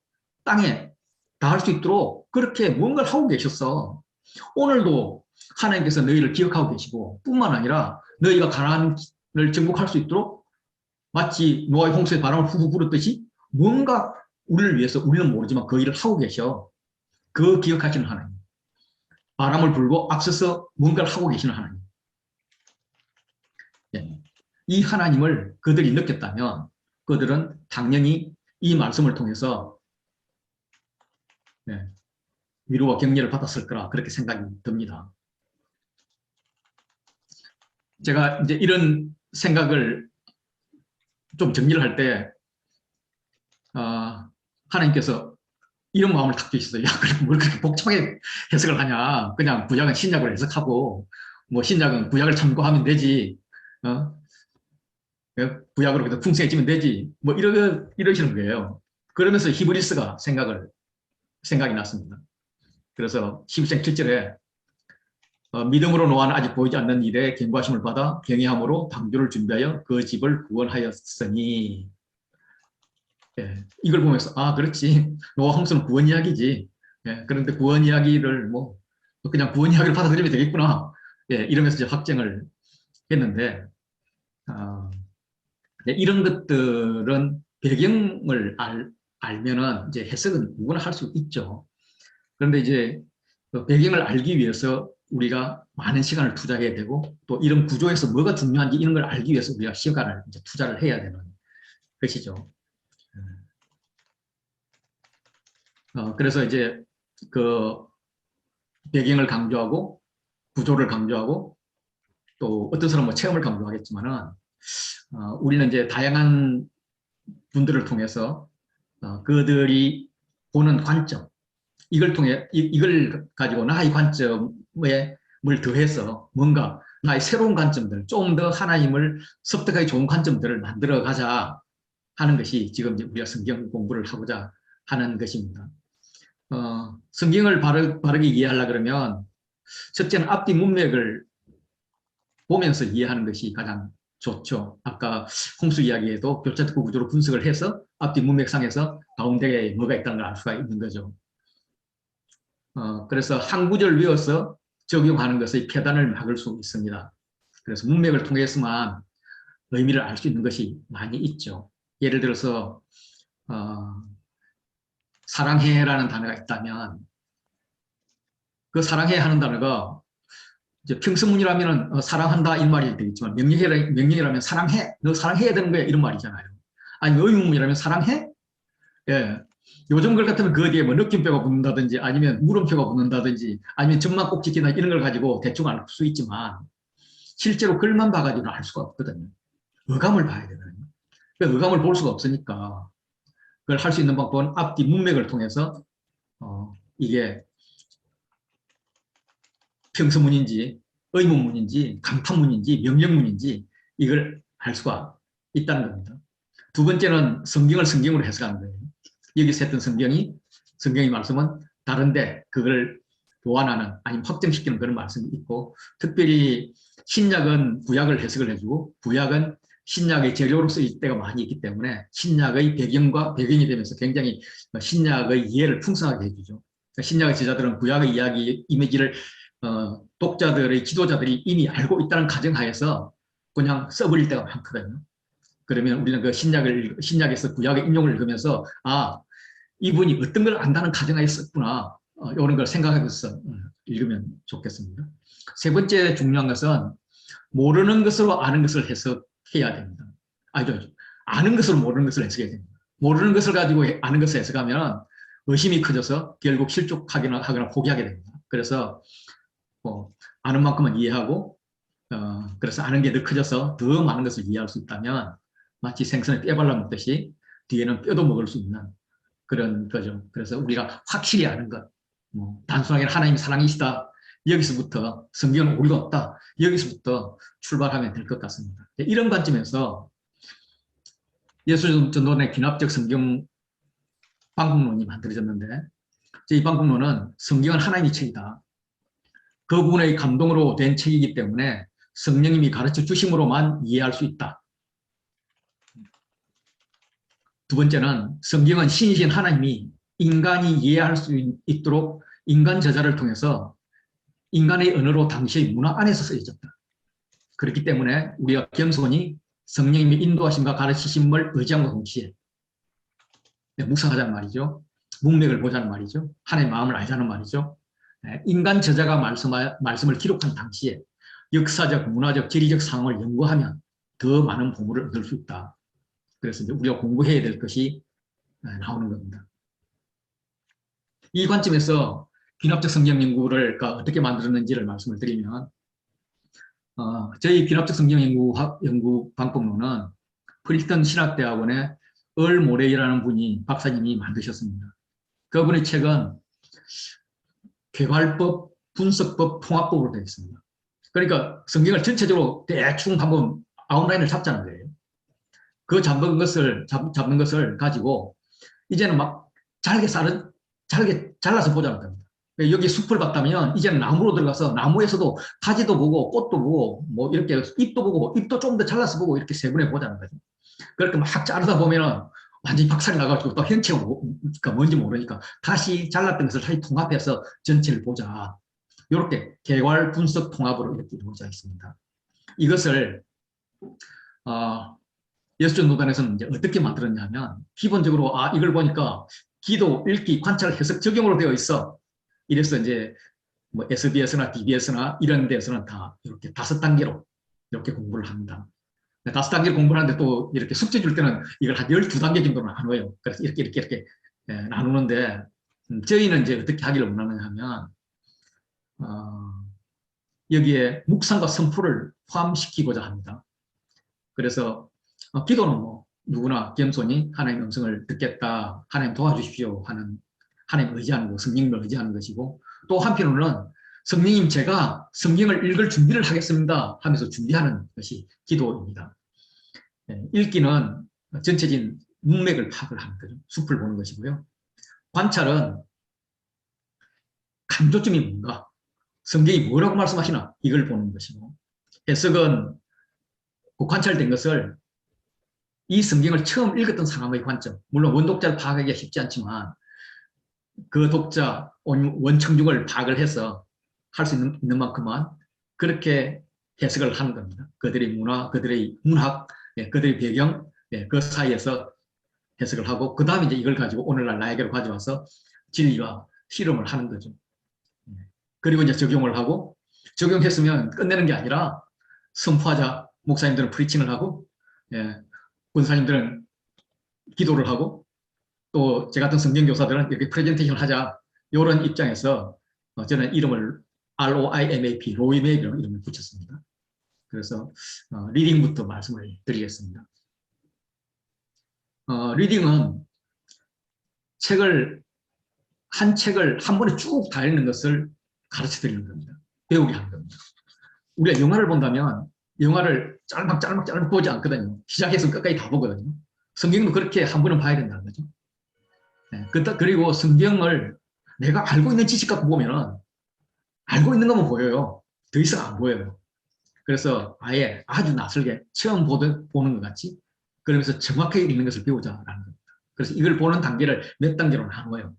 땅에 닿을 수 있도록 그렇게 뭔가를 하고 계셨어. 오늘도 하나님께서 너희를 기억하고 계시고 뿐만 아니라 너희가 가나안을 정복할 수 있도록 마치 노아의 홍수에 바람을 후후 불었듯이 뭔가 우리를 위해서 우리는 모르지만 그 일을 하고 계셔. 그 기억하시는 하나님. 바람을 불고 앞서서 뭔가를 하고 계시는 하나님. 이 하나님을 그들이 느꼈다면 그들은 당연히 이 말씀을 통해서 위로와 격려를 받았을 거라 그렇게 생각이 듭니다. 제가 이제 이런 생각을 좀 정리를 할 때 하나님께서 이런 마음을 탁 주셨어요. 야, 그래, 뭘 그렇게 복잡하게 해석을 하냐. 그냥 구약은 신약으로 해석하고 뭐 신약은 구약을 참고하면 되지. 구약으로 그냥 풍성해지면 되지. 뭐 이러시는 거예요. 그러면서 히브리스가 생각이 났습니다. 그래서 11장 7절에 믿음으로 노아는 아직 보이지 않는 일에 경고하심을 받아 경외함으로 방주를 준비하여 그 집을 구원하였으니. 이걸 보면서 그렇지. 노아 홍수는 구원 이야기지. 그런데 구원 이야기를 뭐 그냥 구원 이야기를 받아들이면 되겠구나. 이러면서 이제 확정을 했는데 이런 것들은 배경을 알면은 이제 해석은 누구나 할 수 있죠. 그런데 이제 그 배경을 알기 위해서 우리가 많은 시간을 투자해야 되고 또 이런 구조에서 뭐가 중요한지 이런 걸 알기 위해서 우리가 시간을 이제 투자를 해야 되는 것이죠. 그래서 이제 그 배경을 강조하고 구조를 강조하고 또 어떤 사람은 뭐 체험을 강조하겠지만은 우리는 이제 다양한 분들을 통해서 그들이 보는 관점 이걸 통해 이걸 가지고 나의 관점에 뭘 더해서 뭔가 나의 새로운 관점들 좀 더 하나님을 섭득하기 좋은 관점들을 만들어 가자 하는 것이 지금 이제 우리가 성경 공부를 하고자 하는 것입니다. 성경을 바르게 이해하려고 그러면 첫째는 앞뒤 문맥을 보면서 이해하는 것이 가장 좋죠. 아까 홍수 이야기에도 교차특구 구조로 분석을 해서 앞뒤 문맥상에서 가운데에 뭐가 있다는 걸 알 수가 있는 거죠. 그래서 한 구절 외워서 적용하는 것의 폐단을 막을 수 있습니다. 그래서 문맥을 통해서만 의미를 알 수 있는 것이 많이 있죠. 예를 들어서 사랑해라는 단어가 있다면 그 사랑해 하는 단어가 이제 평서문이라면 사랑한다 이 말이 되겠지만 명령이라면 사랑해, 너 사랑해야 되는 거야 이런 말이잖아요. 아니 의문문이라면 사랑해? 예. 요즘 글 같으면 그 뒤에 뭐 느낌표가 붙는다든지 아니면 물음표가 붙는다든지 아니면 점만 꼭 지키나 이런 걸 가지고 대충 알 수 있지만 실제로 글만 봐가지고는 알 수가 없거든요. 어감을 봐야 되거든요. 어감을 볼 수가 없으니까 그걸 할 수 있는 방법은 앞뒤 문맥을 통해서 이게 평서문인지 의문문인지 감탄문인지 명령문인지 이걸 알 수가 있다는 겁니다. 두 번째는 성경을 성경으로 해석하는 거예요. 여기서 했던 성경의 말씀은 다른데 그걸 보완하는 아니면 확정시키는 그런 말씀이 있고 특별히 신약은 구약을 해석을 해주고 구약은 신약의 재료로 쓰일 때가 많이 있기 때문에 신약의 배경이 되면서 굉장히 신약의 이해를 풍성하게 해주죠. 신약의 제자들은 구약의 이야기 이미지를 독자들의 지도자들이 이미 알고 있다는 가정하에서 그냥 써버릴 때가 많거든요. 그러면 우리는 그 신약에서 구약의 인용을 읽으면서 이분이 어떤 걸 안다는 가정하에 썼구나 이런 걸 생각하면서 읽으면 좋겠습니다. 세 번째 중요한 것은 모르는 것으로 아는 것을 해석해야 됩니다. 아는 것으로 모르는 것을 해석해야 됩니다. 모르는 것을 가지고 아는 것을 해석하면 의심이 커져서 결국 실족하거나 포기하게 됩니다. 그래서 아는 만큼만 이해하고 그래서 아는 게 더 커져서 더 많은 것을 이해할 수 있다면 마치 생선에 뼈 발라 먹듯이 뒤에는 뼈도 먹을 수 있는 그런 거죠. 그래서 우리가 확실히 아는 것, 뭐 단순하게 하나님이 사랑이시다. 여기서부터 성경은 오류가 없다. 여기서부터 출발하면 될 것 같습니다. 이런 관점에서 예수 전도의 귀납적 성경 방법론이 만들어졌는데 이 방법론은 성경은 하나님의 책이다. 그분의 감동으로 된 책이기 때문에 성령님이 가르쳐 주심으로만 이해할 수 있다. 두 번째는 성경은 신이신 하나님이 인간이 이해할 수 있도록 인간 저자를 통해서 인간의 언어로 당시의 문화 안에서 쓰여졌다. 그렇기 때문에 우리가 겸손히 성령님의 인도하심과 가르치심을 의지함과 동시에 묵상하자는 말이죠. 문맥을 보자는 말이죠. 하나님의 마음을 알자는 말이죠. 인간 저자가 말씀을 기록한 당시에 역사적, 문화적, 지리적 상황을 연구하면 더 많은 보물을 얻을 수 있다. 그래서 이제 우리가 공부해야 될 것이 나오는 겁니다. 이 관점에서 귀납적 성경 연구를 어떻게 만들었는지를 말씀을 드리면 저희 귀납적 성경 연구 방법론은 프리스턴 신학대학원의 얼 모레이라는 분이 박사님이 만드셨습니다. 그분의 책은 개괄법, 분석법, 통합법으로 되어 있습니다. 그러니까 성경을 전체적으로 대충 한번 아웃라인을 잡자는 거예요. 그 잡는 것을 가지고 이제는 막 잘게 잘라서 보자는 겁니다. 여기 숲을 봤다면 이제는 나무로 들어가서 나무에서도 가지도 보고 꽃도 보고 뭐 이렇게 잎도 보고 잎도 좀 더 잘라서 보고 이렇게 세분해 보자는 거죠. 그렇게 막 자르다 보면은 완전히 박살이 나가지고 또 현체가 뭔지 모르니까 다시 잘랐던 것을 다시 통합해서 전체를 보자. 이렇게 개괄 분석 통합으로 이렇게 이루어져 있습니다. 이것을 예수전도단에서는 이제 어떻게 만들었냐면 기본적으로 이걸 보니까 기도, 읽기, 관찰, 해석, 적용으로 되어 있어. 이래서 이제 뭐 SBS나 DBS나 이런 데서는 다 이렇게 5단계로 이렇게 공부를 합니다. 5단계를 공부를 하는데 또 이렇게 숙제 줄 때는 이걸 한 12단계 정도는 나눠요. 그래서 이렇게 나누는데 저희는 이제 어떻게 하기를 원하느냐 하면 여기에 묵상과 선포를 포함시키고자 합니다. 그래서 기도는 뭐 누구나 겸손히 하나님의 음성을 듣겠다, 하나님 도와주십시오 하는 하나님 의지하는 거, 성령님을 의지하는 것이고 또 한편으로는 성령님 제가 성경을 읽을 준비를 하겠습니다 하면서 준비하는 것이 기도입니다. 읽기는 전체적인 문맥을 파악을 하는 거죠. 숲을 보는 것이고요. 관찰은 강조점이 뭔가, 성경이 뭐라고 말씀하시나 이걸 보는 것이고, 해석은 그 관찰된 것을 이 성경을 처음 읽었던 사람의 관점, 물론 원독자를 파악하기가 쉽지 않지만 그 독자, 원청중을 파악을 해서 할 수 있는 만큼만 그렇게 해석을 하는 겁니다. 그들의 문화, 그들의 문학, 그들의 배경, 그 사이에서 해석을 하고 그 다음에 이제 이걸 가지고 오늘날 나에게로 가져와서 진리와 실험을 하는 거죠. 그리고 이제 적용을 하고 적용했으면 끝내는 게 아니라 선포하자. 목사님들은 프리칭을 하고 권사님들은 기도를 하고 또 제 같은 성경교사들은 이렇게 프레젠테이션을 하자. 이런 입장에서 저는 이름을 ROIMAP, 로이맵이라는 이름을 붙였습니다. 그래서 리딩부터 말씀을 드리겠습니다. 리딩은 한 책을 한 번에 쭉 다 읽는 것을 가르쳐 드리는 겁니다. 배우게 하는 겁니다. 우리가 영화를 본다면 영화를 짤막 보지 않거든요. 시작해서 끝까지 다 보거든요. 성경도 그렇게 한 번은 봐야 된다는 거죠. 그리고 성경을 내가 알고 있는 지식 갖고 보면은 알고 있는 것만 보여요. 더 이상 안 보여요. 그래서 아예 아주 낯설게 처음 보는 것 같이 그러면서 정확하게 읽는 것을 배우자라는 겁니다. 그래서 이걸 보는 단계를 몇 단계로 나눠요.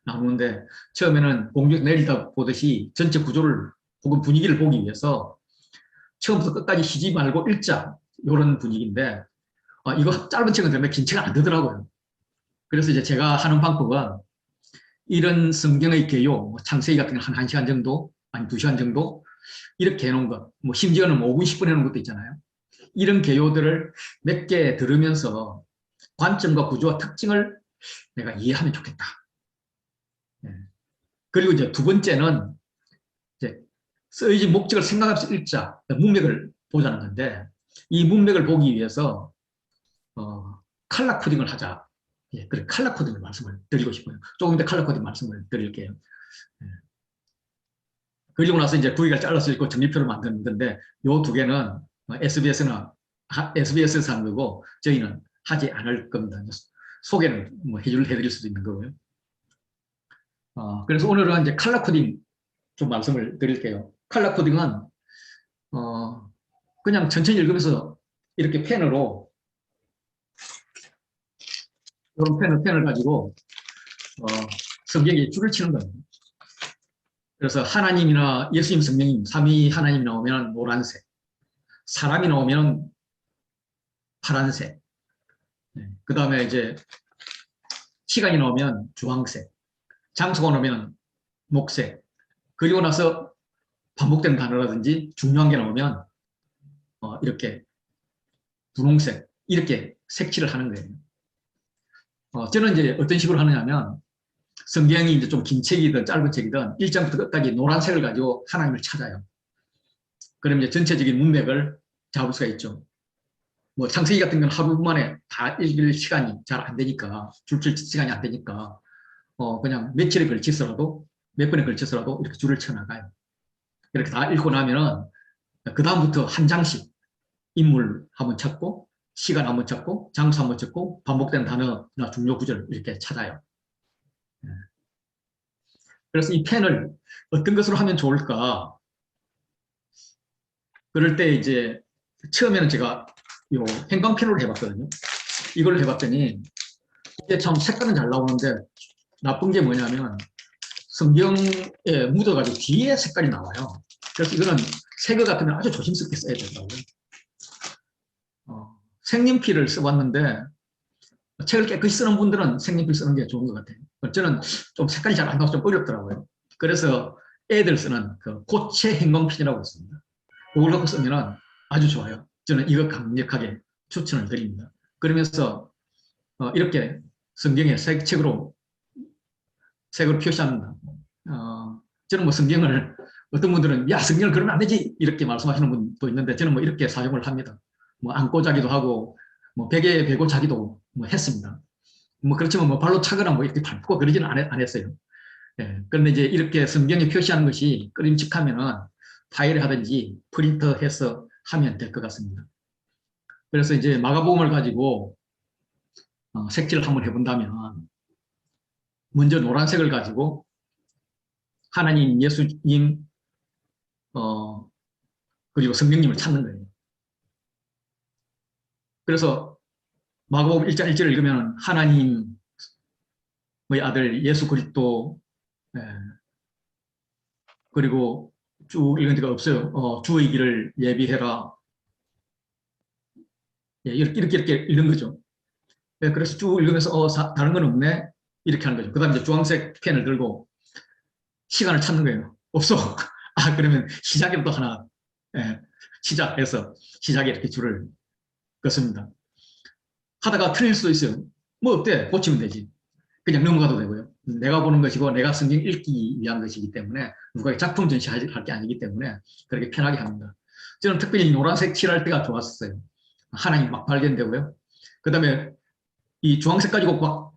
나누는데 처음에는 공중에서 내리다 보듯이 전체 구조를 혹은 분위기를 보기 위해서 처음부터 끝까지 쉬지 말고 읽자 이런 분위기인데 이거 짧은 책은 되면 긴 책은 안 되더라고요. 그래서 이제 제가 하는 방법은 이런 성경의 개요, 창세기 같은 거 한 1시간 정도, 아니 2시간 정도 이렇게 해놓은 것, 뭐 심지어는 5분, 10분 해놓은 것도 있잖아요. 이런 개요들을 몇 개 들으면서 관점과 구조와 특징을 내가 이해하면 좋겠다. 그리고 이제 두 번째는 이제 쓰여진 목적을 생각하면서 읽자, 문맥을 보자는 건데, 이 문맥을 보기 위해서 칼라 코딩을 하자. 예, 그래, 칼라 코딩을 말씀을 드리고 싶어요. 조금 더 칼라 코딩 말씀을 드릴게요. 예. 그리고 나서 이제 구획을 잘라서 읽고 정리표를 만드는 건데, 요 두 개는 SBS에서 하는 거고, 저희는 하지 않을 겁니다. 소개는 뭐 해드릴 수도 있는 거고요. 그래서 오늘은 이제 칼라 코딩 좀 말씀을 드릴게요. 칼라 코딩은 그냥 천천히 읽으면서 이렇게 펜으로 이런 펜을 가지고 성경에 줄을 치는 거예요. 그래서 하나님이나 예수님, 성령님, 삼위 하나님 나오면 노란색, 사람이 나오면 파란색, 그 다음에 이제 시간이 나오면 주황색, 장소가 나오면 녹색, 그리고 나서 반복된 단어라든지 중요한 게 나오면 이렇게 분홍색, 이렇게 색칠을 하는 거예요. 저는 이제 어떤 식으로 하느냐면 성경이 이제 좀 긴 책이든 짧은 책이든 1장부터 끝까지 노란색을 가지고 하나님을 찾아요. 그럼 이제 전체적인 문맥을 잡을 수가 있죠. 뭐 창세기 같은 건 하루 만에 다 읽을 시간이 잘 안 되니까, 줄칠 시간이 안 되니까 그냥 며칠에 걸쳐서라도, 몇 번에 걸쳐서라도 이렇게 줄을 쳐나가요. 이렇게 다 읽고 나면은 그 다음부터 한 장씩 인물 한번 찾고, 시간 한번 찾고, 장소 한번 찾고, 반복되는 단어나 중요 구절 이렇게 찾아요. 그래서 이 펜을 어떤 것으로 하면 좋을까? 그럴 때 이제 처음에는 제가 요 형광펜으로 해봤거든요. 이걸 해봤더니 이게 참 색깔은 잘 나오는데 나쁜 게 뭐냐면 성경에 묻어가지고 뒤에 색깔이 나와요. 그래서 이거는 새거 같으면 아주 조심스럽게 써야 된다고요. 색연필을 써봤는데 책을 깨끗이 쓰는 분들은 색연필 쓰는 게 좋은 것 같아요. 저는 좀 색깔이 잘 안 나와서 좀 어렵더라고요. 그래서 애들 쓰는 그 고체 형광펜이라고 있습니다. 그걸 갖고 쓰면 아주 좋아요. 저는 이거 강력하게 추천을 드립니다. 그러면서 이렇게 성경에 색으로 표시합니다. 저는 뭐 성경을, 어떤 분들은 야 성경을 그러면 안 되지 이렇게 말씀하시는 분도 있는데 저는 뭐 이렇게 사용을 합니다. 뭐 안고 자기도 하고 뭐 베개에 베고 자기도 뭐 했습니다. 뭐 그렇지만 뭐 발로 차거나 뭐 이렇게 밟고 그러지는 안 했어요. 예, 그런데 이제 이렇게 성경에 표시하는 것이 끄림칙하면은 파일을 하든지 프린터해서 하면 될 것 같습니다. 그래서 이제 마가복음을 가지고 색칠을 한번 해본다면 먼저 노란색을 가지고 하나님, 예수님, 그리고 성령님을 찾는 거예요. 그래서 마가복음 1장 1절을 읽으면 하나님의 아들 예수 그리스도, 그리고 쭉 읽은 데가 없어요. 주의 길을 예비해라. 예, 이렇게 읽는 거죠. 예, 그래서 쭉 읽으면서 다른 건 없네 이렇게 하는 거죠. 그 다음에 주황색 펜을 들고 시간을 찾는 거예요. 없어. 그러면 시작에 또 하나, 예, 시작해서 시작에 이렇게 줄을 긋습니다. 하다가 틀릴 수도 있어요. 뭐 어때? 고치면 되지. 그냥 넘어가도 되고요. 내가 보는 것이고 내가 성경 읽기 위한 것이기 때문에 누가 작품 전시할 게 아니기 때문에 그렇게 편하게 합니다. 저는 특별히 노란색 칠할 때가 좋았어요. 하나님 막 발견되고요. 그 다음에 이 주황색 가지고 막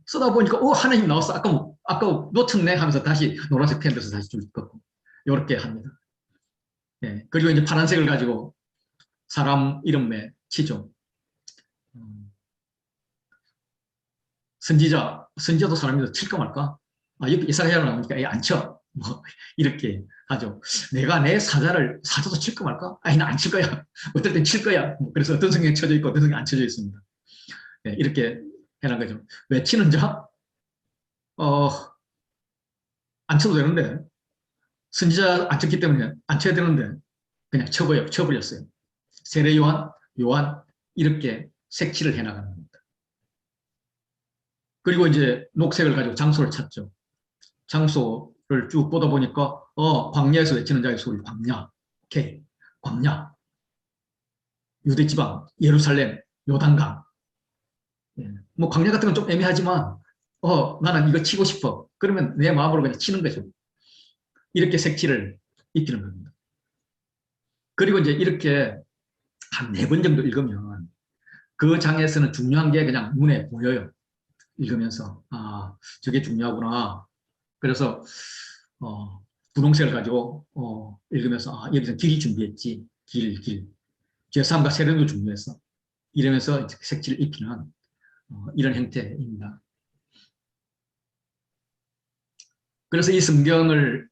쓰다 보니까 하나님 나왔어. 아까 놓쳤네 하면서 다시 노란색 펜 들어서 다시 줄 긋고 이렇게 합니다. 예, 그리고 이제 파란색을 가지고 사람 이름에 치죠. 선지자도 사람이라도 칠까 말까? 여기 이사야를 나오니까 안 쳐. 뭐 이렇게 하죠. 내가 내 사자도 칠까 말까? 나 안 칠 거야. 어떨 땐 칠 거야. 그래서 어떤 성경에 쳐져 있고 어떤 성경에 안 쳐져 있습니다. 네, 이렇게 해놓은 거죠. 왜 치는 자? 안 쳐도 되는데 선지자 안 쳤기 때문에 안 쳐야 되는데 그냥 쳐버렸어요. 세례 요한 이렇게 색칠을 해나가는 겁니다. 그리고 이제 녹색을 가지고 장소를 찾죠. 장소를 쭉 보다 보니까 광야에서 외치는 자의 소리, 광야, 오케이, 광야, 유대 지방, 예루살렘, 요단강. 예. 뭐 광야 같은 건 좀 애매하지만 나는 이거 치고 싶어. 그러면 내 마음으로 그냥 치는 거죠. 이렇게 색칠을 익히는 겁니다. 그리고 이제 이렇게 한 4번 정도 읽으면 그 장에서는 중요한 게 그냥 눈에 보여요. 읽으면서 저게 중요하구나. 그래서 분홍색을 가지고 읽으면서 여기서 길이 준비했지. 길. 죄사함과 세련도 중요했어. 이러면서 색칠을 입히는 이런 형태입니다. 그래서 이 성경을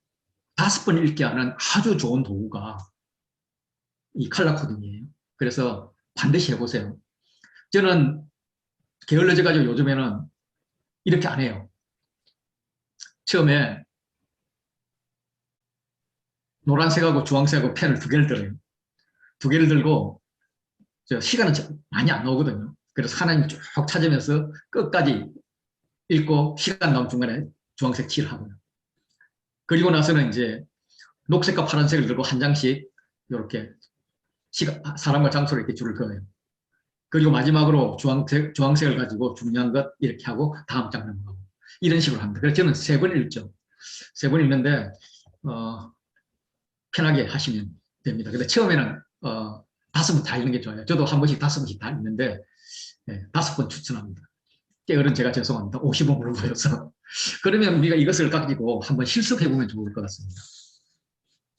5번 읽게 하는 아주 좋은 도구가 이 컬러 코딩이에요. 그래서 반드시 해보세요. 저는 게을러져가지고 요즘에는 이렇게 안 해요. 처음에 노란색하고 주황색하고 펜을 2개를 들어요. 2개를 들고 시간은 많이 안 나오거든요. 그래서 하나님 쭉 찾으면서 끝까지 읽고 시간 나온 중간에 주황색 칠을 하고요. 그리고 나서는 이제 녹색과 파란색을 들고 한 장씩 이렇게 사람과 장소를 이렇게 줄을 그어요. 그리고 마지막으로 주황색을 가지고 중요한 것 이렇게 하고 다음 장 넘어가고 이런 식으로 합니다. 그래서 저는 3번 읽죠. 3번 읽는데 편하게 하시면 됩니다. 근데 처음에는 5번 다 읽는 게 좋아요. 저도 한 번씩 5번씩 다 읽는데 5번 추천합니다. 게으른 제가 죄송합니다. 55번을 보여서. 그러면 우리가 이것을 가지고 한번 실습해보면 좋을 것 같습니다.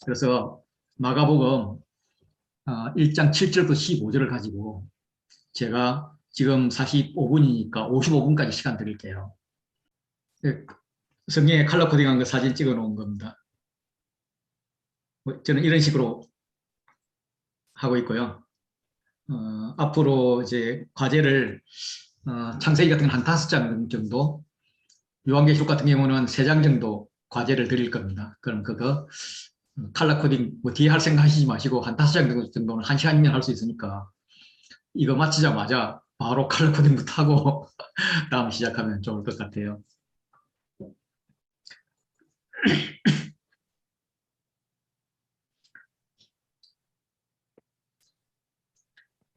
그래서 마가복음 1장 7절부터 15절을 가지고 제가 지금 45분이니까 55분까지 시간 드릴게요. 성경에 컬러 코딩한 거 사진 찍어 놓은 겁니다. 저는 이런 식으로 하고 있고요. 앞으로 이제 과제를 창세기 같은 건 한 5장 정도, 요한계시록 같은 경우는 3장 정도 과제를 드릴 겁니다. 그럼 그거 컬러 코딩 뭐 뒤에 할 생각 하시지 마시고 한 5장 정도는 1시간이면 할 수 있으니까 이거 마치자마자 바로 컬러 코딩부터 하고 다음 시작하면 좋을 것 같아요.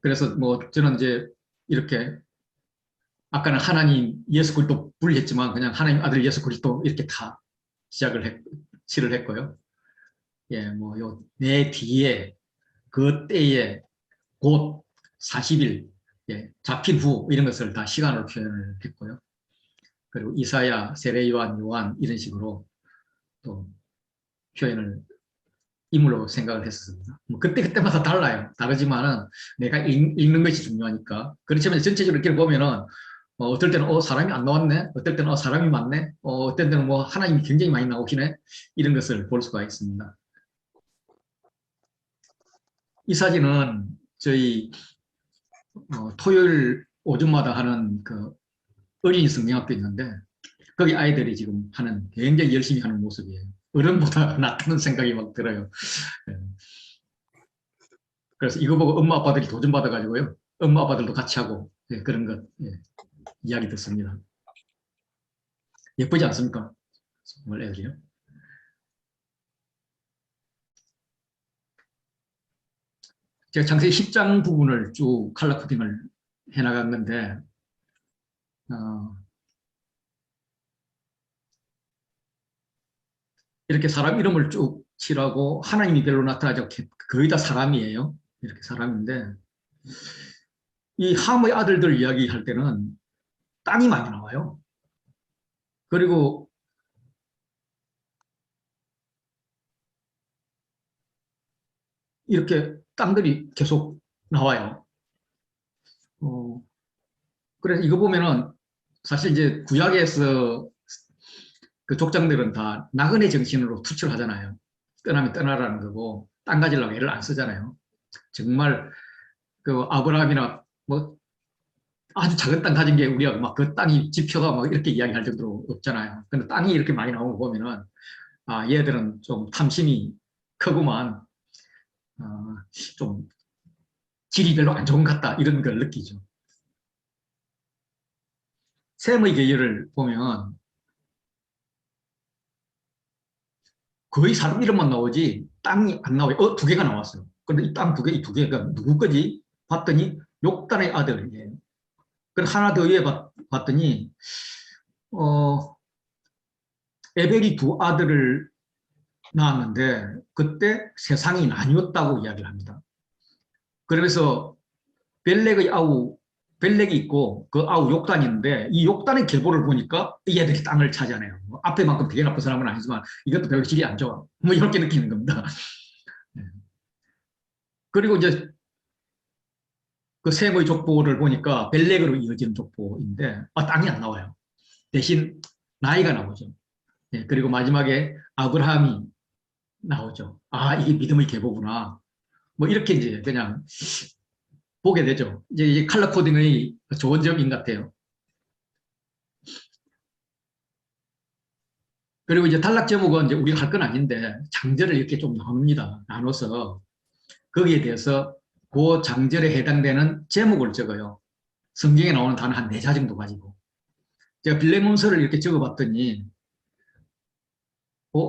그래서 뭐 저는 이제 이렇게 아까는 하나님 예수 그리스도 분리했지만 그냥 하나님 아들 예수 그리스도 이렇게 다 칠을 했고요. 예, 뭐 요 내 뒤에 그 때에 곧 40일 예, 잡힌 후 이런 것을 다 시간으로 표현을 했고요. 그리고 이사야, 세례 요한 이런 식으로 또 표현을 인물로 생각을 했었습니다. 뭐 그때마다 달라요. 다르지만은 내가 읽는 것이 중요하니까. 그렇지만 전체적으로 이렇게 보면은 어떨 때는 사람이 안 나왔네. 어떨 때는 사람이 많네. 어떨 때는 뭐 하나님이 굉장히 많이 나오시네. 이런 것을 볼 수가 있습니다. 이 사진은 저희 토요일 오전마다 하는 그 어린이 성경학교 있는데 거기 아이들이 지금 하는 굉장히 열심히 하는 모습이에요. 어른보다 낫다는 생각이 막 들어요. 예. 그래서 이거 보고 엄마 아빠들이 도전받아가지고요. 엄마 아빠들도 같이 하고 예, 그런 것 이야기 듣습니다. 예쁘지 않습니까? 정말 애들이요. 제가 창세기 10장 부분을 쭉 컬러 코딩을 해나간 건데 이렇게 사람 이름을 쭉 칠하고 하나님이 별로 나타나지 않게 거의 다 사람이에요. 이렇게 사람인데 이 함의 아들들 이야기할 때는 땅이 많이 나와요. 그리고 이렇게 땅들이 계속 나와요. 그래서 이거 보면은 사실 이제 구약에서 그 족장들은 다 나그네 정신으로 투철하잖아요. 떠나면 떠나라는 거고 땅 가지려고 애를 안 쓰잖아요. 정말 그 아브라함이나 뭐 아주 작은 땅 가진 게 우리가 막 그 땅이 지표가 막 이렇게 이야기할 정도로 없잖아요. 근데 땅이 이렇게 많이 나오는 거 보면은 얘들은 좀 탐심이 크구만 좀 질이 별로 안 좋은 것 같다 이런 걸 느끼죠. 셈의 계열을 보면 거의 사람 이름만 나오지 땅이 안 나와요. 2개가 나왔어요. 그런데 이 땅 2개, 이 2개가 누구 거지? 봤더니 욕단의 아들이에요. 그리고 하나 더 위에 봤더니 에벨이 2 아들을 나왔는데 그때 세상이 나뉘었다고 이야기를 합니다. 그러면서 벨렉의 아우, 벨렉이 있고 그 아우 욕단이 있는데 이 욕단의 계보를 보니까 이 애들이 땅을 차지하네요. 뭐 앞에만큼 되게 나쁜 사람은 아니지만 이것도 별로 질이 안 좋아. 뭐 이렇게 느끼는 겁니다. 그리고 이제 그 셈의 족보를 보니까 벨렉으로 이어지는 족보인데 땅이 안 나와요. 대신 나이가 나오죠. 예, 그리고 마지막에 아브라함이 나오죠. 아, 이게 믿음의 계보구나. 뭐 이렇게 이제 그냥 보게 되죠. 이제 컬러 코딩의 좋은 점인 것 같아요. 그리고 이제 단락 제목은 이제 우리가 할 건 아닌데 장절을 이렇게 좀 나눕니다. 나눠서 거기에 대해서 그 장절에 해당되는 제목을 적어요. 성경에 나오는 단어 한 4자 정도 가지고. 제가 빌레몬서를 이렇게 적어봤더니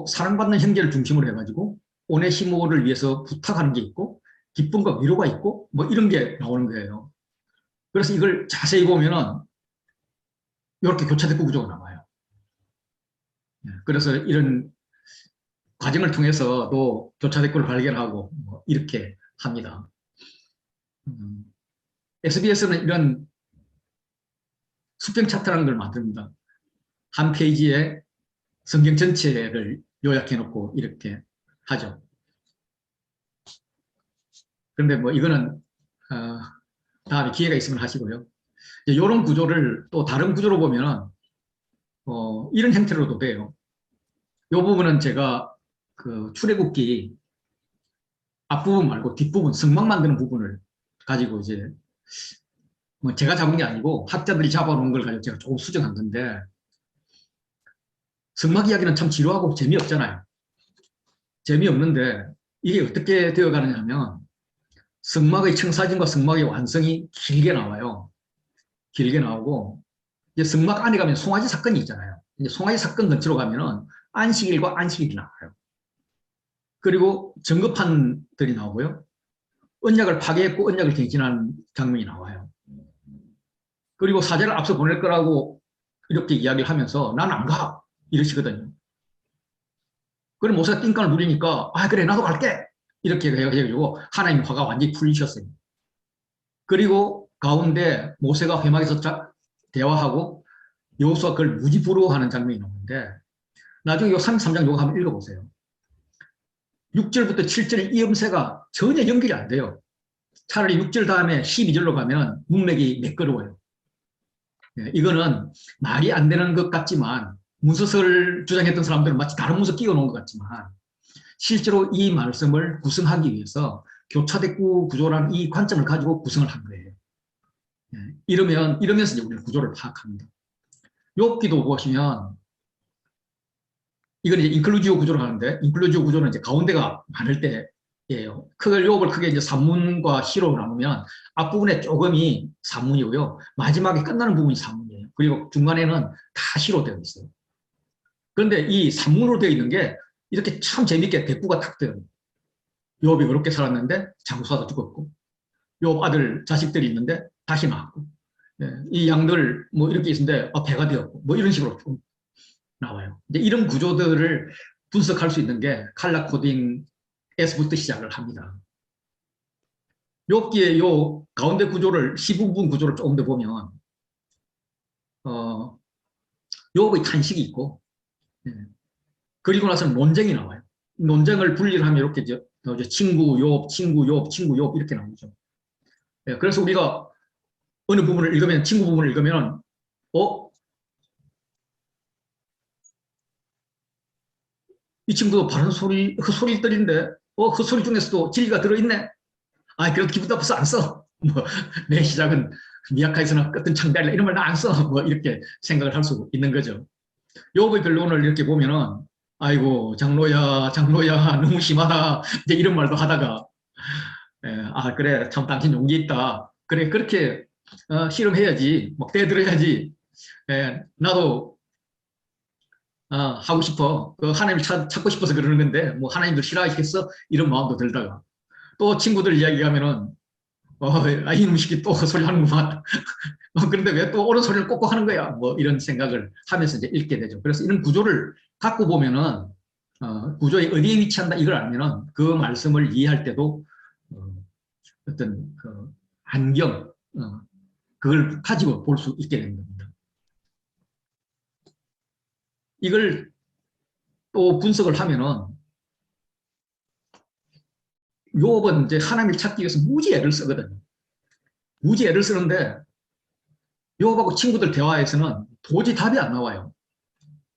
사랑받는 형제를 중심으로 해가지고 오네시모를 위해서 부탁하는 게 있고 기쁨과 위로가 있고 뭐 이런 게 나오는 거예요. 그래서 이걸 자세히 보면은 이렇게 교차대구 구조가 나와요. 그래서 이런 과정을 통해서도 교차대구를 발견하고 뭐 이렇게 합니다. SBS는 이런 수평 차트라는 걸 만듭니다. 한 페이지에 성경 전체를 요약해 놓고 이렇게 하죠. 그런데 뭐 이거는 다음에 기회가 있으면 하시고요. 이런 구조를 또 다른 구조로 보면 이런 형태로도 돼요. 이 부분은 제가 그 출애굽기 앞부분 말고 뒷부분 성막 만드는 부분을 가지고 이제 뭐 제가 잡은 게 아니고 학자들이 잡아놓은 걸 가지고 제가 조금 수정한 건데 성막 이야기는 참 지루하고 재미없잖아요. 재미없는데 이게 어떻게 되어가느냐 하면 성막의 청사진과 성막의 완성이 길게 나와요. 길게 나오고 이제 성막 안에 가면 송아지 사건이 있잖아요. 이제 송아지 사건 근처로 가면은 안식일과 안식일이 나와요. 그리고 전급판들이 나오고요. 언약을 파괴했고 언약을 갱신하는 장면이 나와요. 그리고 사제를 앞서 보낼 거라고 이렇게 이야기를 하면서 나는 안 가. 이러시거든요. 그럼 모세가 띵깡을 누리니까 아 그래 나도 갈게. 이렇게 해가지고 하나님 화가 완전히 풀리셨어요. 그리고 가운데 모세가 회막에서 대화하고 여호수아가 그걸 무지부르하는 장면이 나오는데 나중에 요 33장 요거 한번 읽어보세요. 6절부터 7절 이 음새가 전혀 연결이 안 돼요. 차라리 6절 다음에 12절로 가면 문맥이 매끄러워요. 이거는 말이 안 되는 것 같지만 문서설 주장했던 사람들은 마치 다른 문서 끼워 놓은 것 같지만 실제로 이 말씀을 구성하기 위해서 교차대구 구조라는 이 관점을 가지고 구성을 한 거예요. 이러면서 이제 우리는 구조를 파악합니다. 욥기도 보시면 이건 이제 인클루지오 구조를 하는데 인클루지오 구조는 이제 가운데가 많을 때예요. 그걸 욥을 크게 이제 산문과 시로 나누면 앞부분에 조금이 산문이고요. 마지막에 끝나는 부분이 산문이에요. 그리고 중간에는 다 시로 되어 있어요. 그런데 이 산문으로 되어 있는 게 이렇게 참 재밌게 대꾸가 탁 되어요. 욥이 그렇게 살았는데 장수하다 죽었고 욥 아들 자식들이 있는데 다시 낳았고 이 양들 뭐 이렇게 있는데 배가 되었고 뭐 이런 식으로 나와요. 이제 이런 구조들을 분석할 수 있는 게 칼라 코딩에서부터 시작을 합니다. 욥기의 요 가운데 구조를 시부분 구조를 조금 더 보면 욥의 탄식이 있고 그리고 나서는 논쟁이 나와요. 논쟁을 분리를 하면 이렇게 친구 욥, 친구 욥, 친구 욥 이렇게 나오죠. 그래서 우리가 어느 부분을 읽으면 친구 부분을 읽으면 이 친구도 바른 소리, 헛소리들인데, 헛소리 중에서도 진리가 들어있네. 그래도 기분 나빠서 안 써. 뭐, 내 시작은 미약하에서나 끝은 창대하리라 이런 말 나 안 써. 뭐, 이렇게 생각을 할 수 있는 거죠. 욥의 결론을 이렇게 보면은, 아이고, 장로야, 장로야, 너무 심하다. 이제 이런 말도 하다가, 그래, 참 당신 용기 있다. 그래, 그렇게, 실험해야지. 막 떼들어야지. 나도 하고 싶어. 하나님을 찾고 싶어서 그러는 건데, 뭐, 하나님도 싫어하시겠어? 이런 마음도 들다가. 또 친구들 이야기하면은, 이놈 시키 또 헛소리 하는구만. 그런데 왜 또 옳은 소리를 꼭꼭 하는 거야? 뭐, 이런 생각을 하면서 이제 읽게 되죠. 그래서 이런 구조를 갖고 보면은, 구조의 어디에 위치한다 이걸 알면은 그 말씀을 이해할 때도 어떤 그 안경 그걸 가지고 볼 수 있게 되는 겁니다. 이걸 또 분석을 하면은 욥은 이제 하나님을 찾기 위해서 무지 애를 쓰거든요. 무지 애를 쓰는데 욥하고 친구들 대화에서는 도저히 답이 안 나와요.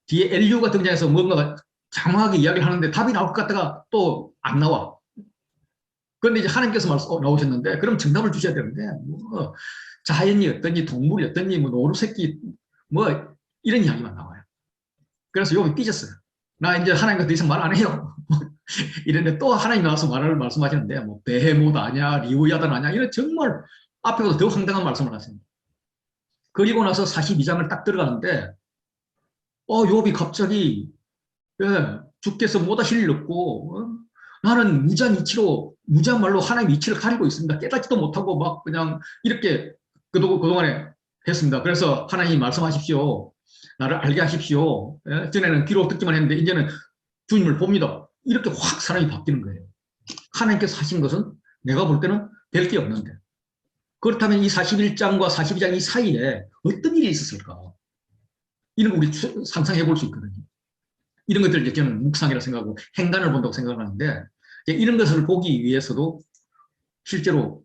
뒤에 엘리후가 등장해서 뭔가 장황하게 이야기를 하는데 답이 나올 것 같다가 또 안 나와. 그런데 이제 하나님께서 나오셨는데 그럼 정답을 주셔야 되는데 뭐 자연이 어떠니 동물이 어떠니 뭐 노루새끼 뭐 이런 이야기만 나와요. 그래서 욥이 삐졌어요. 나 이제 하나님과 더 이상 말 안 해요. 이랬는데 또 하나님 나와서 말씀하시는데 뭐 베헤모드 아냐 리우야단 아냐 이런 정말 앞에보다 더 황당한 말씀을 하세요. 그리고 나서 42장을 딱 들어가는데 욥이 갑자기 주께서 뭐다 힐을 넣고 나는 무지한 이치로 무지한 말로 하나님의 이치를 가리고 있습니다. 깨닫지도 못하고 막 그냥 이렇게 그동안에 했습니다. 그래서 하나님 말씀하십시오. 나를 알게 하십시오. 전에는 귀로 듣기만 했는데 이제는 주님을 봅니다. 이렇게 확 사람이 바뀌는 거예요. 하나님께서 하신 것은 내가 볼 때는 될 게 없는데 그렇다면 이 41장과 42장 이 사이에 어떤 일이 있었을까? 이런 거 우리 상상해 볼 수 있거든요. 이런 것들을 이제 저는 묵상이라 생각하고 행간을 본다고 생각하는데 이런 것을 보기 위해서도 실제로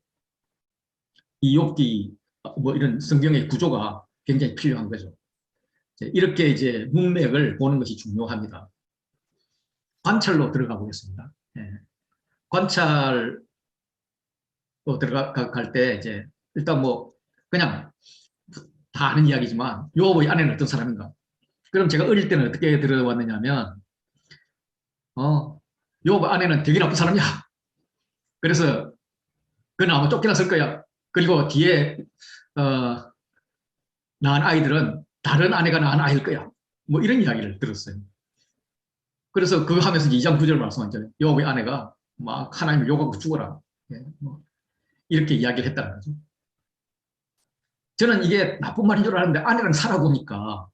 이 욥기 뭐 이런 성경의 구조가 굉장히 필요한 거죠. 이렇게 이제 문맥을 보는 것이 중요합니다. 관찰로 들어가 보겠습니다. 관찰로 들어갈 때 이제 일단 뭐 그냥 다 아는 이야기지만 욥의 아내는 어떤 사람인가? 그럼 제가 어릴 때는 어떻게 들어왔느냐면 욥 아내는 되게 나쁜 사람이야. 그래서 그는 아마 쫓겨났을 거야. 그리고 뒤에 낳은 아이들은 다른 아내가 낳은 아이일 거야. 뭐 이런 이야기를 들었어요. 그래서 그거 하면서 2장 9절 말씀하잖아요. 욥의 아내가 막 하나님을 욕하고 죽어라. 뭐 이렇게 이야기를 했다는 거죠. 저는 이게 나쁜 말인 줄 알았는데 아내랑 살아보니까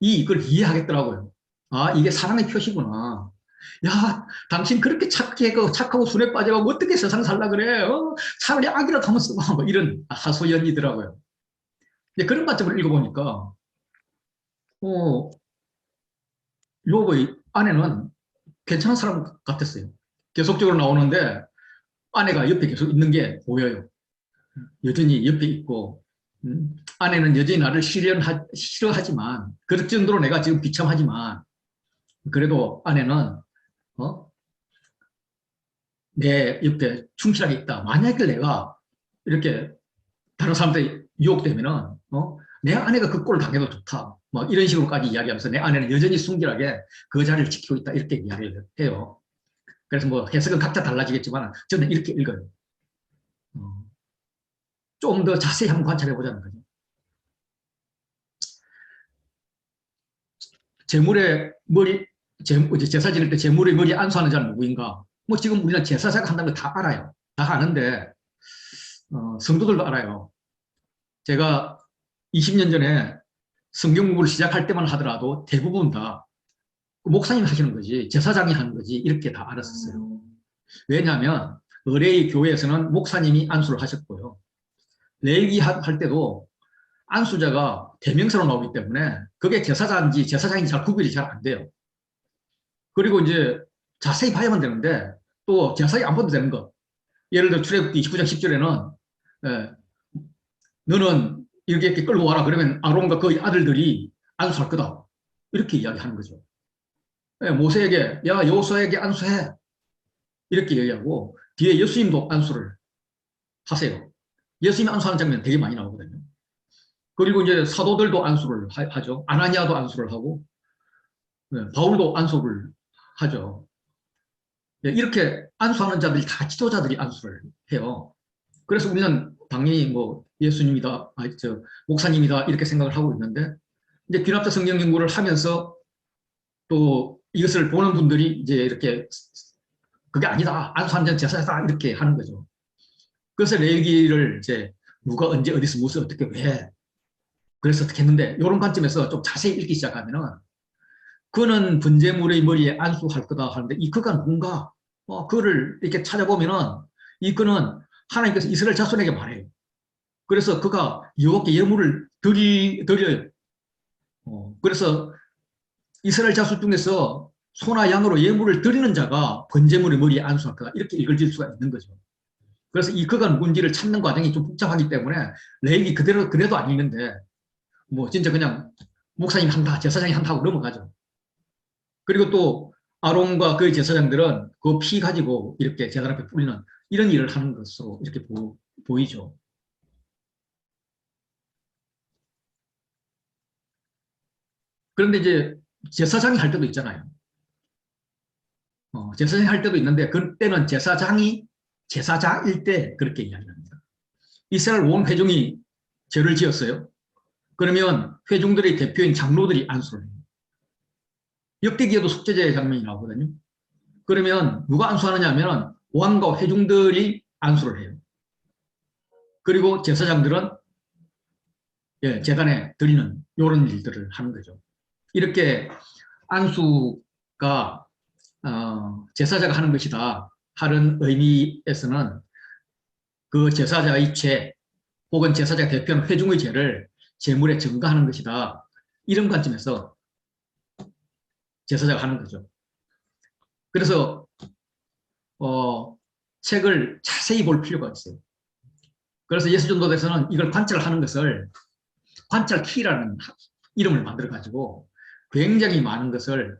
이걸 이해하겠더라고요. 아, 이게 사랑의 표시구나. 야, 당신 그렇게 착하고 순에 빠져가고 어떻게 세상 살라 그래? 차라리 악이라도 한번 써봐. 뭐 이런 하소연이더라고요. 그런 관점을 읽어보니까, 욥의 아내는 괜찮은 사람 같았어요. 계속적으로 나오는데 아내가 옆에 계속 있는 게 보여요. 여전히 옆에 있고, 아내는 여전히 나를 싫어하지만, 그럴 정도로 내가 지금 비참하지만, 그래도 아내는 내 옆에 충실하게 있다. 만약에 내가 이렇게 다른 사람들이 유혹되면은 내 아내가 그 꼴을 당해도 좋다. 뭐 이런 식으로까지 이야기하면서 내 아내는 여전히 순결하게 그 자리를 지키고 있다. 이렇게 이야기를 해요. 그래서 뭐 해석은 각자 달라지겠지만 저는 이렇게 읽어요. 좀 더 자세히 한번 관찰해 보자는 거죠. 재물의 머리, 제사 지낼 때 재물의 머리에 안수하는 자는 누구인가? 뭐 지금 우리는 제사자가 한다는 걸 다 알아요. 다 아는데 성도들도 알아요. 제가 20년 전에 성경 공부를 시작할 때만 하더라도 대부분 다 목사님이 하시는 거지 제사장이 하는 거지 이렇게 다 알았었어요. 왜냐하면 의뢰의 교회에서는 목사님이 안수를 하셨고요. 레위기 할 때도 안수자가 대명사로 나오기 때문에 그게 제사장인지 제사장인지 잘 구별이 잘 안 돼요. 그리고 이제 자세히 봐야만 되는데 또 자세히 안 봐도 되는 것. 예를 들어 출애굽기 29장 10절에는 너는 이렇게 끌고 와라. 그러면 아론과 그 아들들이 안수할 거다. 이렇게 이야기하는 거죠. 모세에게 야 여호수아에게 안수해. 이렇게 얘기하고 뒤에 예수님도 안수를 하세요. 예수님이 안수하는 장면 되게 많이 나오거든요. 그리고 이제 사도들도 안수를 하죠. 아나니아도 안수를 하고 바울도 안수를 하죠. 이렇게 안수하는 자들이 다 지도자들이 안수를 해요. 그래서 우리는 당연히 뭐 예수님이다, 목사님이다 이렇게 생각을 하고 있는데 이제 귀납자 성경 연구를 하면서 또 이것을 보는 분들이 이제 이렇게 그게 아니다, 안수하는 자는 제사다 이렇게 하는 거죠. 그래서 레위기를 이제 누가 언제 어디서 무엇을 어떻게 왜 그래서 어떻게 했는데 이런 관점에서 좀 자세히 읽기 시작하면은 그는 번제물의 머리에 안수할 거다 하는데 이 그가 누군가? 그를 이렇게 찾아보면은 이 그는 하나님께서 이스라엘 자손에게 말해요. 그래서 그가 여호와께 예물을 드려요. 그래서 이스라엘 자손 중에서 소나 양으로 예물을 드리는 자가 번제물의 머리에 안수할 거다. 이렇게 읽어질 수가 있는 거죠. 그래서 이 그가 누군지를 찾는 과정이 좀 복잡하기 때문에 레위기 그대로 그래도 안 읽는데 뭐 진짜 그냥 목사님이 한다, 제사장이 한다 하고 넘어가죠. 그리고 또 아론과 그의 제사장들은 그 피 가지고 이렇게 제단 앞에 뿌리는 이런 일을 하는 것으로 이렇게 보이죠. 그런데 이제 제사장이 할 때도 있잖아요. 제사장이 할 때도 있는데 그때는 제사장이 제사장일 때 그렇게 이야기합니다. 이스라엘 온 회중이 죄를 지었어요. 그러면 회중들의 대표인 장로들이 안수를 해요. 역대기에도 속죄제의 장면이 나오거든요. 그러면 누가 안수하느냐 하면 왕과 회중들이 안수를 해요. 그리고 제사장들은 제단에 드리는 이런 일들을 하는 거죠. 이렇게 안수가 제사자가 하는 것이다 하는 의미에서는 그 제사자의 죄 혹은 제사자가 대표하는 회중의 죄를 제물에 증가하는 것이다. 이런 관점에서 제사자가 하는 거죠. 그래서 책을 자세히 볼 필요가 있어요. 그래서 예수전도대에서는 이걸 관찰하는 것을 관찰키라는 이름을 만들어가지고 굉장히 많은 것을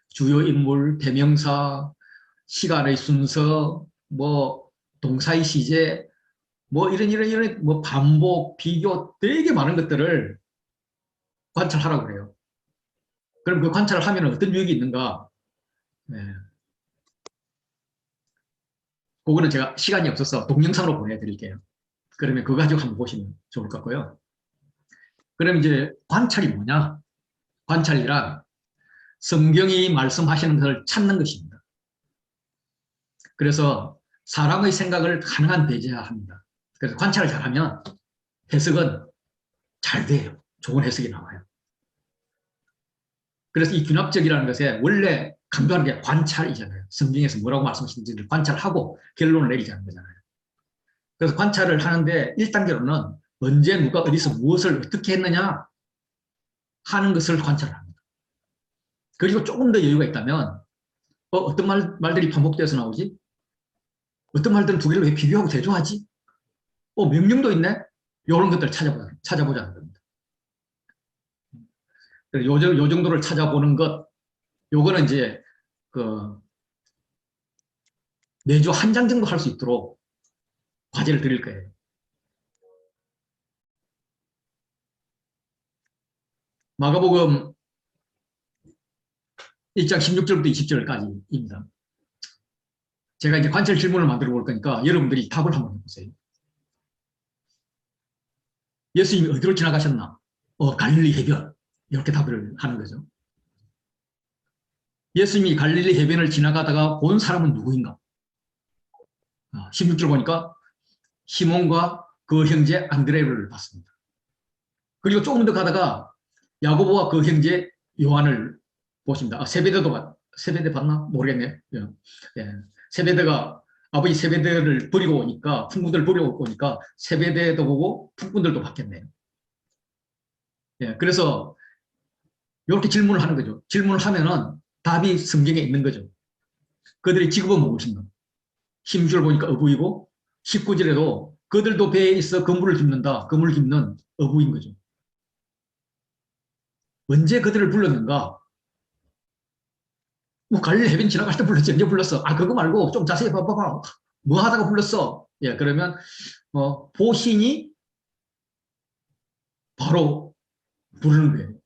주요 인물, 대명사, 시간의 순서, 뭐 동사의 시제, 뭐 이런 뭐 반복, 비교 되게 많은 것들을 관찰하라고 그래요. 그럼 그 관찰을 하면 어떤 유익이 있는가? 네. 그거는 제가 시간이 없어서 동영상으로 보내드릴게요. 그러면 그거 가지고 한번 보시면 좋을 것 같고요. 그럼 이제 관찰이 뭐냐? 관찰이란 성경이 말씀하시는 것을 찾는 것입니다. 그래서 사람의 생각을 가능한 배제합니다. 그래서 관찰을 잘하면 해석은 잘 돼요. 좋은 해석이 나와요. 그래서 이 균합적이라는 것에 원래 강조하는 게 관찰이잖아요. 성경에서 뭐라고 말씀하시는지를 관찰하고 결론을 내리자는 거잖아요. 그래서 관찰을 하는데 1단계로는 언제 누가 어디서 무엇을 어떻게 했느냐 하는 것을 관찰합니다. 그리고 조금 더 여유가 있다면 어떤 말들이 반복되어서 나오지? 어떤 말들은 두 개를 왜 비교하고 대조하지? 명령도 있네? 이런 것들을 찾아보자는 겁니다. 요 정도를 찾아보는 것, 요거는 이제 그 매주 한 장 정도 할 수 있도록 과제를 드릴 거예요. 마가복음 1장 16절부터 20절까지입니다. 제가 이제 관찰 질문을 만들어 볼 거니까 여러분들이 답을 한번 해보세요. 예수님이 어디로 지나가셨나? 갈릴리 해변. 이렇게 답을 하는 거죠. 예수님이 갈릴리 해변을 지나가다가 본 사람은 누구인가? 16절 보니까 시몬과 그 형제 안드레를 봤습니다. 그리고 조금 더 가다가 야고보와 그 형제 요한을 보십니다. 세베대 봤나? 모르겠네요. 예. 세베대가 아버지 세베대를 버리고 오니까 풍군들 버리고 오니까 세베대도 보고 풍군들도 봤겠네요. 예. 그래서 이렇게 질문을 하는 거죠. 질문을 하면은 답이 성경에 있는 거죠. 그들의 직업은 무엇인가? 16절 보니까 어부이고 19절에도 그들도 배에 있어 그물을 깁는다. 그물을 깁는 어부인 거죠. 언제 그들을 불렀는가? 갈릴리 해변 지나갈 때 불렀지. 언제 불렀어? 그거 말고 좀 자세히 봐봐봐. 뭐 하다가 불렀어? 예, 그러면 보시니 바로 부르는 거예요.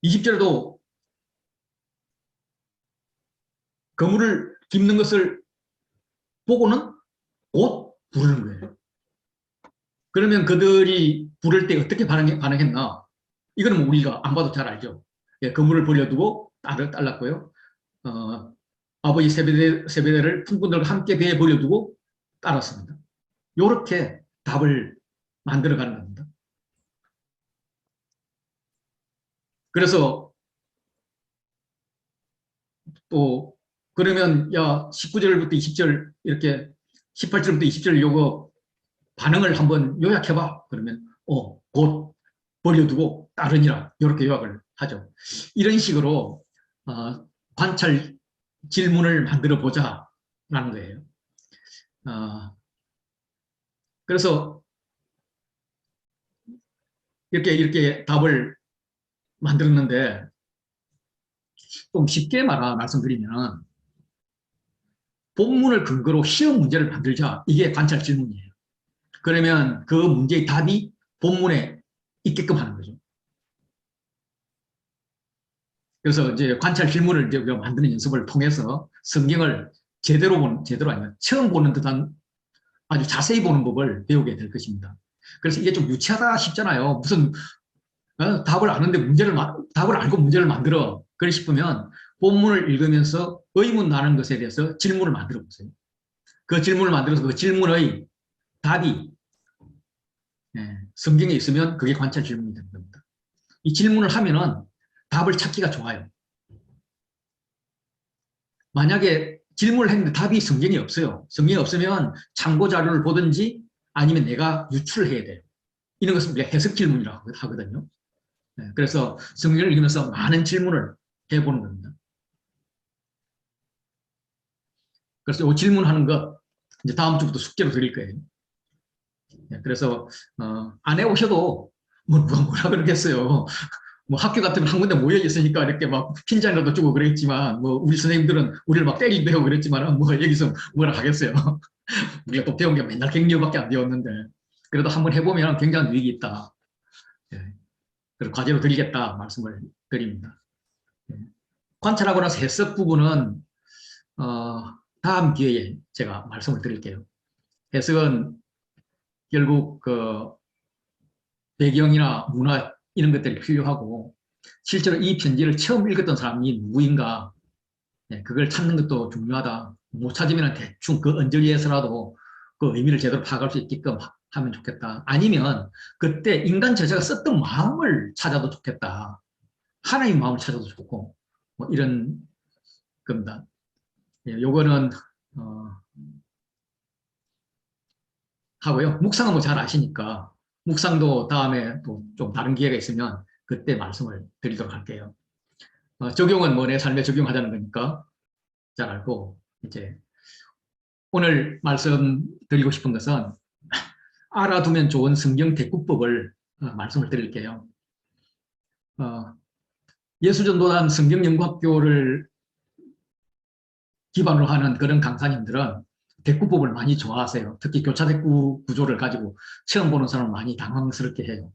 20절에도 그물을 깁는 것을 보고는 곧 부르는 거예요. 그러면 그들이 부를 때 어떻게 반응했나? 이거는 뭐 우리가 안 봐도 잘 알죠. 예, 그물을 벌려두고 딸랐고요. 아버지 세베대를 풍군들과 함께 배에 버려두고 따랐습니다. 이렇게 답을 만들어가는 겁니다. 그래서 또 그러면 야 19절부터 20절 이렇게 18절부터 20절 요거 반응을 한번 요약해봐. 그러면 곧 버려두고 따르니라 이렇게 요약을 하죠. 이런 식으로 관찰 질문을 만들어 보자라는 거예요. 그래서 이렇게 답을 만들었는데 좀 쉽게 말씀드리면 본문을 근거로 시험 문제를 만들자. 이게 관찰 질문이에요. 그러면 그 문제의 답이 본문에 있게끔 하는 거죠. 그래서 이제 관찰 질문을 이제 만드는 연습을 통해서 성경을 제대로 아니면 처음 보는 듯한 아주 자세히 보는 법을 배우게 될 것입니다. 그래서 이게 좀 유치하다 싶잖아요. 무슨 답을 아는데 답을 알고 문제를 만들어. 그래 싶으면 본문을 읽으면서 의문 나는 것에 대해서 질문을 만들어 보세요. 그 질문을 만들어서 그 질문의 답이 성경에 있으면 그게 관찰 질문이 되는 겁니다. 이 질문을 하면은 답을 찾기가 좋아요. 만약에 질문을 했는데 답이 성경에 없어요. 성경에 없으면 참고 자료를 보든지 아니면 내가 유출을 해야 돼요. 이런 것을 우리가 해석 질문이라고 하거든요. 그래서 성경을 읽으면서 많은 질문을 해보는 겁니다. 그래서 이 질문하는 것 이제 다음 주부터 숙제로 드릴 거예요. 그래서 안 해오셔도 누가 뭐라 그러겠어요. 뭐 학교 같으면 한 군데 모여 있으니까 이렇게 막 핀잔이라도 주고 그랬지만 뭐 우리 선생님들은 우리를 막 때리기도 하고 그랬지만 뭐 여기서 뭐라 하겠어요. 우리가 또 배운 게 맨날 격려밖에 안 되었는데 그래도 한번 해보면 굉장한 유익이 있다. 그래서 과제로 드리겠다 말씀을 드립니다. 관찰하고 나서 해석 부분은 다음 기회에 제가 말씀을 드릴게요. 해석은 결국 그 배경이나 문화 이런 것들이 필요하고 실제로 이 편지를 처음 읽었던 사람이 누구인가 그걸 찾는 것도 중요하다. 못 찾으면 대충 그 언저리에서라도 그 의미를 제대로 파악할 수 있게끔 하면 좋겠다. 아니면 그때 인간 저자가 썼던 마음을 찾아도 좋겠다. 하나님 마음을 찾아도 좋고 뭐 이런 겁니다. 요거는 하고요. 묵상은 뭐 잘 아시니까 묵상도 다음에 또 좀 다른 기회가 있으면 그때 말씀을 드리도록 할게요. 적용은 뭐 내 삶에 적용하자는 거니까 잘 알고 이제 오늘 말씀드리고 싶은 것은 알아두면 좋은 성경 대꾸법을 말씀을 드릴게요. 예수전도단 성경연구학교를 기반으로 하는 그런 강사님들은 대꾸법을 많이 좋아하세요. 특히 교차 대꾸 구조를 가지고 처음 보는 사람을 많이 당황스럽게 해요.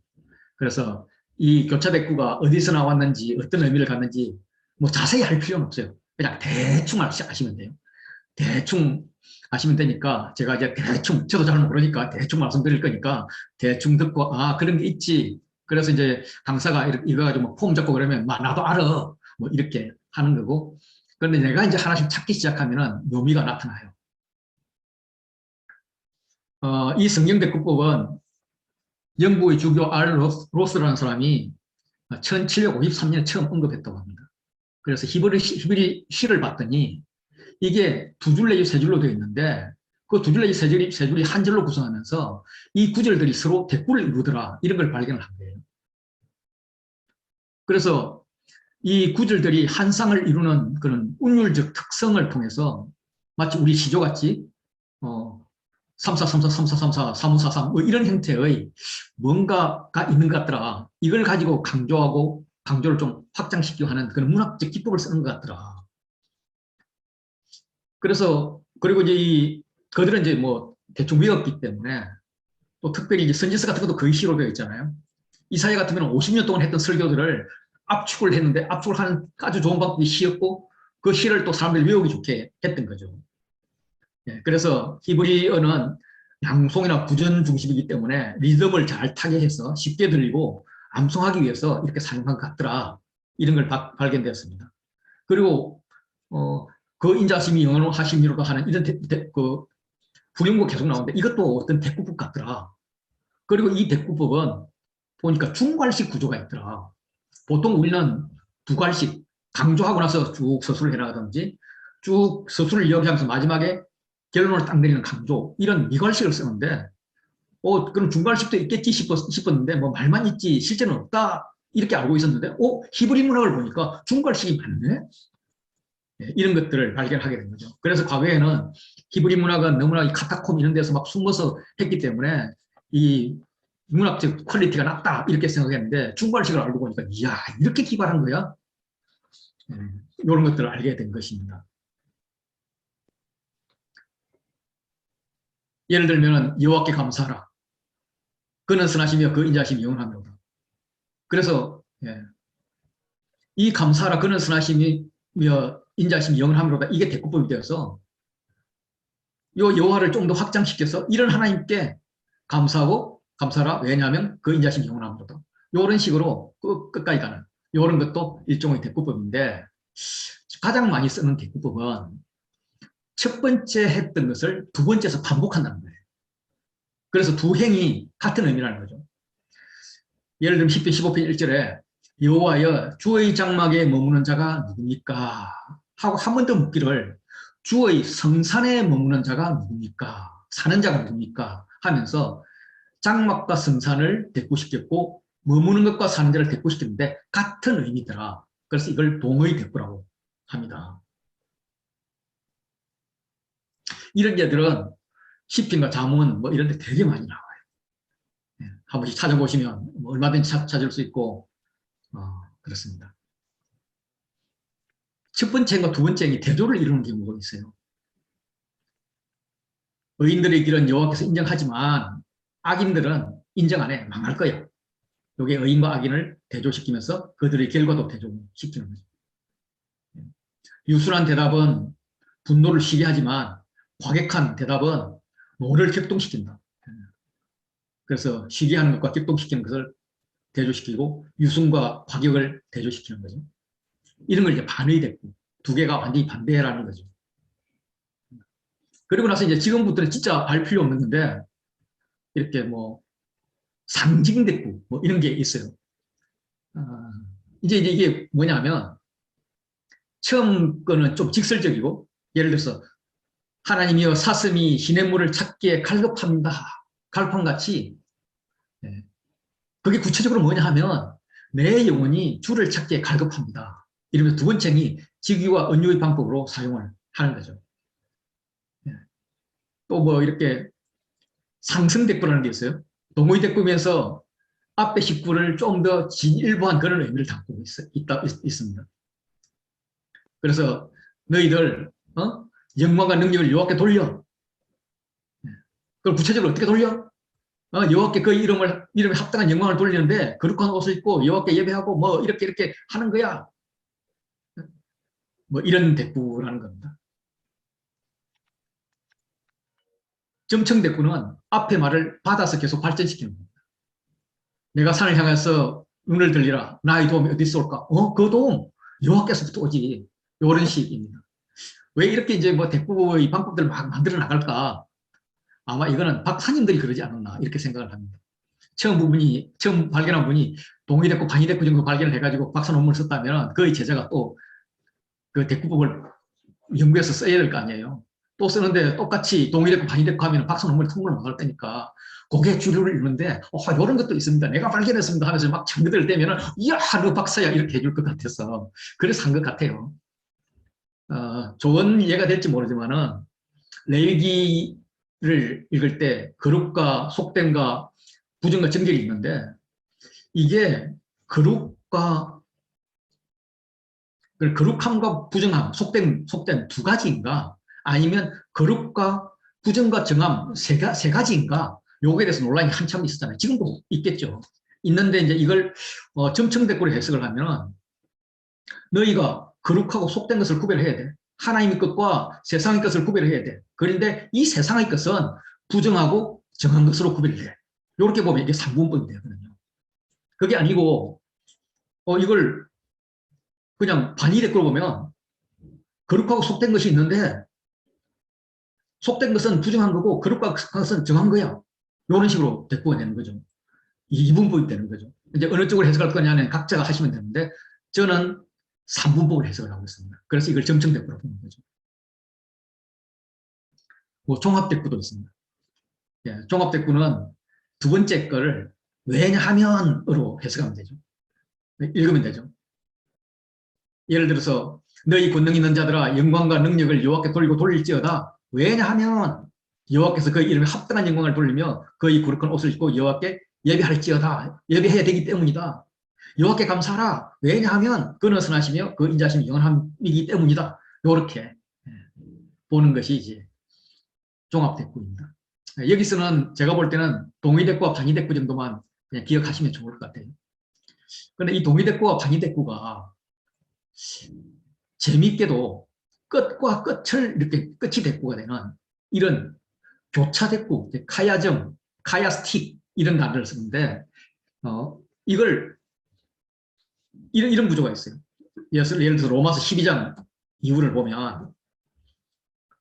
그래서 이 교차 대꾸가 어디서 나왔는지 어떤 의미를 갖는지 뭐 자세히 할 필요는 없어요. 그냥 대충 아시면 돼요. 대충 아시면 되니까 제가 이제 대충 저도 잘 모르니까 대충 말씀드릴 거니까 대충 듣고 그런 게 있지. 그래서 이제 강사가 이거 가지고 뭐 폼 잡고 그러면 나도 알아. 뭐 이렇게 하는 거고. 그런데 내가 이제 하나씩 찾기 시작하면은 묘미가 나타나요. 이 성경대꾸법은 영국의 주교 로스라는 사람이 1753년에 처음 언급했다고 합니다. 그래서 히브리 시를 봤더니 이게 두 줄 내지 세 줄로 되어 있는데 그 두 줄 내지 세 줄이 한 줄로 구성하면서 이 구절들이 서로 대꾸를 이루더라. 이런 걸 발견을 한 거예요. 그래서 이 구절들이 한 쌍을 이루는 그런 운율적 특성을 통해서 마치 우리 시조같이 3434, 3434, 3543 뭐 이런 형태의 뭔가가 있는 것 같더라. 이걸 가지고 강조를 좀 확장시키고 하는 그런 문학적 기법을 쓰는 것 같더라. 그래서 그리고 이제 그들은 이제 뭐 대충 외웠기 때문에 또 특별히 이제 선지서 같은 것도 거의 시로 되어 있잖아요. 이사야 같은 경우는 50년 동안 했던 설교들을 압축을 했는데 압축을 하는 아주 좋은 방법이 시였고 그 시를 또 사람들이 외우기 좋게 했던 거죠. 그래서 히브리어는 양송이나 구전 중심이기 때문에 리듬을 잘 타게 해서 쉽게 들리고 암송하기 위해서 이렇게 사용한 것 같더라. 이런 걸 발견되었습니다. 그리고 그 인자심이 영원하심이로도 하는 이런 그 불용고 계속 나오는데 이것도 어떤 대꾸법 같더라. 그리고 이 대꾸법은 보니까 중괄식 구조가 있더라. 보통 우리는 두괄식 강조하고 나서 쭉 서술을 해나가든지 쭉 서술을 이야기하면서 마지막에 결론을 딱 내리는 강조, 이런 미괄식을 쓰는데 그럼 중괄식도 있겠지 싶었는데 뭐 말만 있지 실제는 없다 이렇게 알고 있었는데 히브리 문학을 보니까 중괄식이 맞네. 이런 것들을 발견하게 된 거죠. 그래서 과거에는 히브리 문학은 너무나 이 카타콤 이런 데서 막 숨어서 했기 때문에 이 문학적 퀄리티가 낮다 이렇게 생각했는데 중괄식을 알고 보니까 이야 이렇게 기발한 거야. 이런 것들을 알게 된 것입니다. 예를 들면 여호와께 감사하라. 그는 선하시며 그 인자하심이 영원하도다. 그래서 이 감사하라 그는 선하시며 인자하심이 영원하도다 이게 대꾸법이 되어서 요 여호와를 좀 더 확장시켜서 이런 하나님께 감사하고 감사하라. 왜냐하면 그 인자하심이 영원하도다. 이런 식으로 끝까지 가는 이런 것도 일종의 대꾸법인데 가장 많이 쓰는 대꾸법은 첫 번째 했던 것을 두 번째에서 반복한다는 거예요. 그래서 두 행이 같은 의미라는 거죠. 예를 들면 10편 15편 1절에 여호와여 주의 장막에 머무는 자가 누굽니까? 하고 한 번 더 묻기를 주의 성산에 머무는 자가 누굽니까? 사는 자가 누굽니까? 하면서 장막과 성산을 대꾸시켰고 머무는 것과 사는 자를 대꾸시켰는데 같은 의미더라. 그래서 이걸 동의 대꾸라고 합니다. 이런 예들은 시편과 잠언 뭐 이런 데 되게 많이 나와요. 한 번씩 찾아보시면 뭐 얼마든지 찾을 수 있고 그렇습니다. 첫 번째 행과 두 번째 행이 대조를 이루는 경우가 있어요. 의인들의 길은 여호와께서 인정하지만 악인들은 인정 안 해. 망할 거야. 이게 의인과 악인을 대조시키면서 그들의 결과도 대조시키는 거죠. 유순한 대답은 분노를 쉬게 하지만 과격한 대답은 노를 격동시킨다. 그래서 쉬게 하는 것과 격동시키는 것을 대조시키고 유순과 과격을 대조시키는 거죠. 이런 걸 이제 반의 대꾸, 두 개가 완전히 반대라는 거죠. 그리고 나서 이제 지금부터는 진짜 알 필요 없는 건데 이렇게 뭐 상징 대꾸 뭐 이런 게 있어요. 이제 이게 뭐냐면 처음 거는 좀 직설적이고 예를 들어서 하나님이여 사슴이 시냇물을 찾기에 갈급합니다. 갈팡같이 그게 구체적으로 뭐냐 하면 내 영혼이 주를 찾기에 갈급합니다. 이러면서 두 번째는 직위와 은유의 방법으로 사용을 하는 거죠. 또 뭐 이렇게 상승 대꾸라는 게 있어요. 동의 대꾸면서 앞에 식구를 좀 더 진일보한 그런 의미를 담고 있습니다. 그래서 너희들 영광과 능력을 여호와께 돌려. 그걸 구체적으로 어떻게 돌려? 여호와께 그 이름에 합당한 영광을 돌리는데 거룩한 옷을 입고 여호와께 예배하고 뭐 이렇게 하는 거야. 뭐 이런 대꾸라는 겁니다. 점청 대꾸는 앞에 말을 받아서 계속 발전시키는 겁니다. 내가 산을 향해서 눈을 들리라. 나의 도움이 어디서 올까? 그 도움 여호와께서부터 오지. 이런 식입니다. 왜 이렇게 이제 뭐 대꾸의 방법들을 막 만들어 나갈까? 아마 이거는 박사님들이 그러지 않았나 이렇게 생각을 합니다. 처음 발견한 분이 동의대꾸, 반의대꾸 정도 발견을 해가지고 박사 논문을 썼다면 그의 제자가 또 그 대꾸법을 연구해서 써야 될 거 아니에요. 또 쓰는데 똑같이 동의대꾸, 반의대꾸 하면 박사 논문이 통과를 못 할 테니까 그게 주류를 이루는데 이런 것도 있습니다. 내가 발견했습니다 하면서 막 장르들을 떼면은 이야 너 박사야 이렇게 해줄 것 같아서 그래서 한 것 같아요. 좋은 예가 될지 모르지만은 레위기를 읽을 때 거룩과 속됨과 부정과 정결이 있는데 이게 거룩함과 부정함, 속됨 두 가지인가 아니면 거룩과 부정과 정함 세 가지인가 요거에 대해서 논란이 한참 있었잖아요. 지금도 있겠죠. 있는데 이제 이걸 점청대꾸로 해석을 하면 너희가 거룩하고 속된 것을 구별해야 돼. 하나님의 것과 세상의 것을 구별해야 돼. 그런데 이 세상의 것은 부정하고 정한 것으로 구별해. 이렇게 보면 이게 삼분법이 되거든요. 그게 아니고 이걸 그냥 반의대꾸로 보면 거룩하고 속된 것이 있는데 속된 것은 부정한 거고 거룩한 것은 정한 거야. 이런 식으로 대꾸가 되는 거죠. 이분법이 되는 거죠. 이제 어느 쪽으로 해석할 거냐는 각자가 하시면 되는데 저는 3분법을 해석을 하고 있습니다. 그래서 이걸 점층대꾸라고 부르는 거죠. 뭐 종합대꾸도 있습니다. 예, 종합대꾸는 두 번째 거를 왜냐하면으로 해석하면 되죠. 읽으면 되죠. 예를 들어서 너희 권능 있는 자들아 영광과 능력을 여호와께 돌리고 돌릴지어다. 왜냐하면 여호와께서 그 이름에 합당한 영광을 돌리며 그의 거룩한 옷을 입고 여호와께 예배할지어다. 예배해야 되기 때문이다. 여호와께 감사하라. 왜냐하면 그는 선하시며 그 인자심이 영원함이기 때문이다. 이렇게 보는 것이 이제 종합대꾸입니다. 여기서는 제가 볼 때는 동의대꾸와 반의대꾸 정도만 그냥 기억하시면 좋을 것 같아요. 그런데 이 동의대꾸와 반의대꾸가 재미있게도 끝과 끝을 이렇게 끝이 대꾸가 되는 이런 교차대꾸, 카야정, 카야스틱 이런 단어를 쓰는데 이걸 이런 구조가 있어요. 예를 들어서 로마서 12장 이후를 보면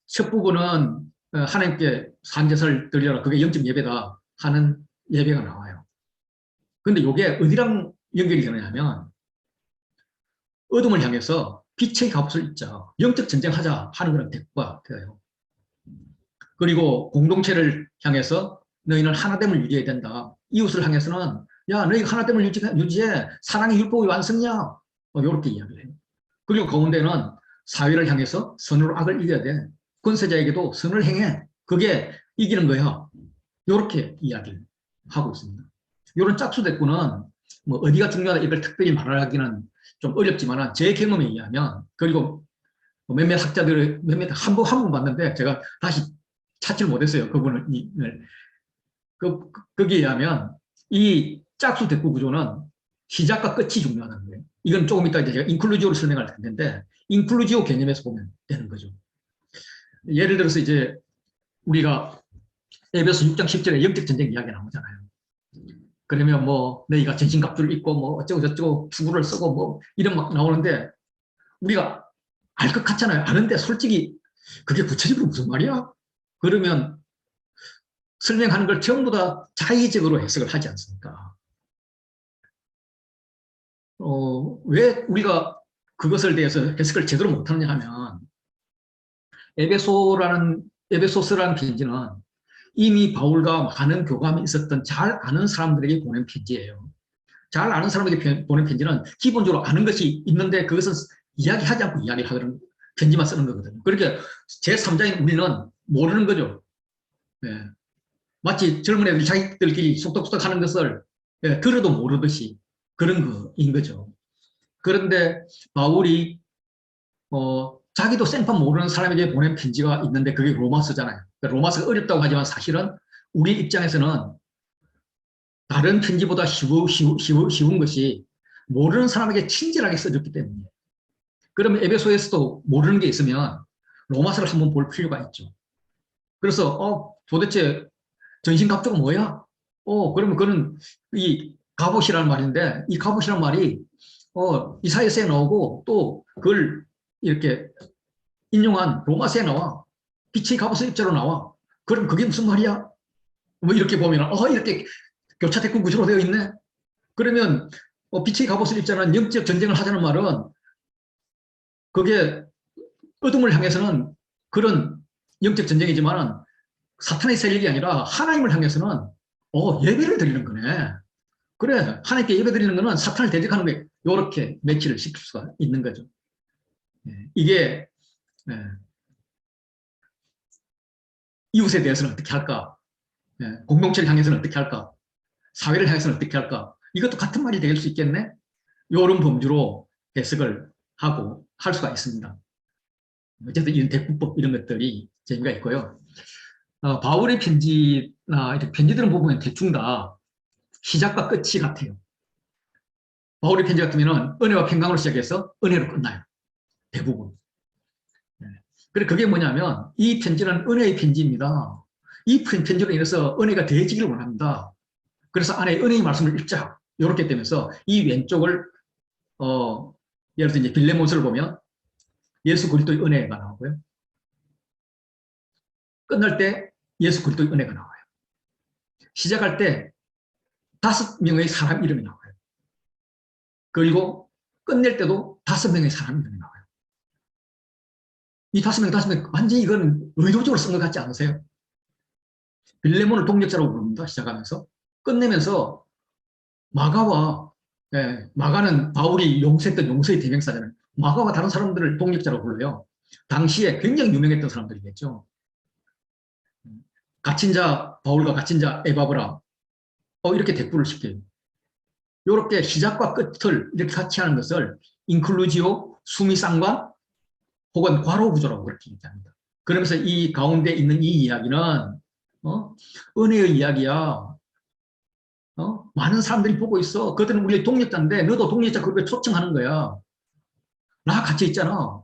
첫 부분은 하나님께 산제사를 드리라 그게 영적 예배다 하는 예배가 나와요. 그런데 이게 어디랑 연결이 되느냐면 어둠을 향해서 빛의 값을 입자 영적 전쟁하자 하는 그런 대꾸가 되어요. 그리고 공동체를 향해서 너희는 하나됨을 유지해야 된다. 이웃을 향해서는 야 너희가 하나됨을 유지해 사랑의 율법의 완성이야. 이렇게 이야기를 해요. 그리고 가운데는 사회를 향해서 선으로 악을 이겨야 돼. 권세자에게도 선을 행해. 그게 이기는 거야. 이렇게 이야기를 하고 있습니다. 이런 짝수대꾸는 뭐 어디가 중요하다 이걸 특별히 말하기는 좀 어렵지만 제 경험에 의하면 그리고 몇몇 학자들을 몇몇 한 번 봤는데 제가 다시 찾지를 못했어요. 그분을 거기에 의하면 이 짝수대꾸 구조는 시작과 끝이 중요하다는 거예요. 이건 조금 이따 제가 인클루지오로 설명할 텐데 인클루지오 개념에서 보면 되는 거죠. 예를 들어서 이제 우리가 에베소 6장 10절에 영적 전쟁 이야기 나오잖아요. 그러면 뭐 너희가 전신갑주를 입고 뭐 어쩌고 저쩌고 투구를 쓰고 뭐 이런 막 나오는데 우리가 알 것 같잖아요. 아는데 솔직히 그게 구체적으로 무슨 말이야? 그러면 설명하는 걸 전부 다 자의적으로 해석을 하지 않습니까? 왜 우리가 그것을 대해서 해석을 제대로 못하느냐 하면 에베소스라는 편지는 이미 바울과 많은 교감이 있었던 잘 아는 사람들에게 보낸 편지예요. 잘 아는 사람에게 보낸 편지는 기본적으로 아는 것이 있는데 그것은 이야기하지 않고 이야기하는 편지만 쓰는 거거든요. 그러니까 제3자인 우리는 모르는 거죠. 예. 마치 젊은 애들이 자기들끼리 속닥속닥 하는 것을 들어도 모르듯이 그런 거인 거죠. 그런데 바울이 자기도 생판 모르는 사람에게 보낸 편지가 있는데 그게 로마서잖아요. 그러니까 로마서가 어렵다고 하지만 사실은 우리 입장에서는 다른 편지보다 쉬운 것이 모르는 사람에게 친절하게 써줬기 때문이에요. 그러면 에베소에서도 모르는 게 있으면 로마서를 한번 볼 필요가 있죠. 그래서 도대체 전신갑주가 뭐야? 그러면 그는 이 갑옷이라는 말인데 이 갑옷이라는 말이 이사야서에 나오고 또 그걸 이렇게 인용한 로마서에 나와. 빛의 갑옷의 입자로 나와. 그럼 그게 무슨 말이야? 뭐 이렇게 보면 이렇게 교차대꾸 구조로 되어 있네. 그러면 빛의 갑옷을 입자는 영적 전쟁을 하자는 말은 그게 어둠을 향해서는 그런 영적 전쟁이지만 사탄의 세력이 아니라 하나님을 향해서는 예배를 드리는 거네. 그래 하나님께 예배 드리는 거는 사탄을 대적하는 게 이렇게 매치를 시킬 수가 있는 거죠. 이게 이웃에 대해서는 어떻게 할까? 공동체를 향해서는 어떻게 할까? 사회를 향해서는 어떻게 할까? 이것도 같은 말이 될 수 있겠네? 이런 범주로 해석을 하고 할 수가 있습니다. 어쨌든 이런 대꾸법 이런 것들이 재미가 있고요. 바울의 편지나 이렇게 편지들은 보면 대충 다 시작과 끝이 같아요. 바울의 편지 같으면 은혜와 평강으로 시작해서 은혜로 끝나요. 대부분. 그래 그게 뭐냐면 이 편지는 은혜의 편지입니다. 이 편지로 인해서 은혜가 더해지기를 원합니다. 그래서 안에 은혜의 말씀을 읽자. 이렇게 되면서 이 왼쪽을 예를 들어 이제 빌레몬서를 보면 예수 그리스도의 은혜가 나오고요. 끝날 때 예수 그리스도의 은혜가 나와요. 시작할 때 5명의 사람 이름이 나와요. 그리고 끝낼 때도 5명의 사람이 나와요. 이 5명 완전히 이건 의도적으로 쓴 것 같지 않으세요? 빌레몬을 동력자라고 부릅니다. 시작하면서. 끝내면서 마가와, 마가는 바울이 용서했던 용서의 대명사잖아요. 마가와 다른 사람들을 동력자라고 불러요. 당시에 굉장히 유명했던 사람들이겠죠. 갇힌 자 바울과 갇힌 자 에바브라, 이렇게 대꾸를 시켜요. 이렇게 시작과 끝을 이렇게 같이 하는 것을 인클루지오, 수미상관, 혹은 괄호 구조라고 그렇게 얘기합니다. 그러면서 이 가운데 있는 이 이야기는 은혜의 이야기야. 많은 사람들이 보고 있어. 그들은 우리의 동력자인데 너도 동력자 그룹에 초청하는 거야. 나 갇혀 있잖아.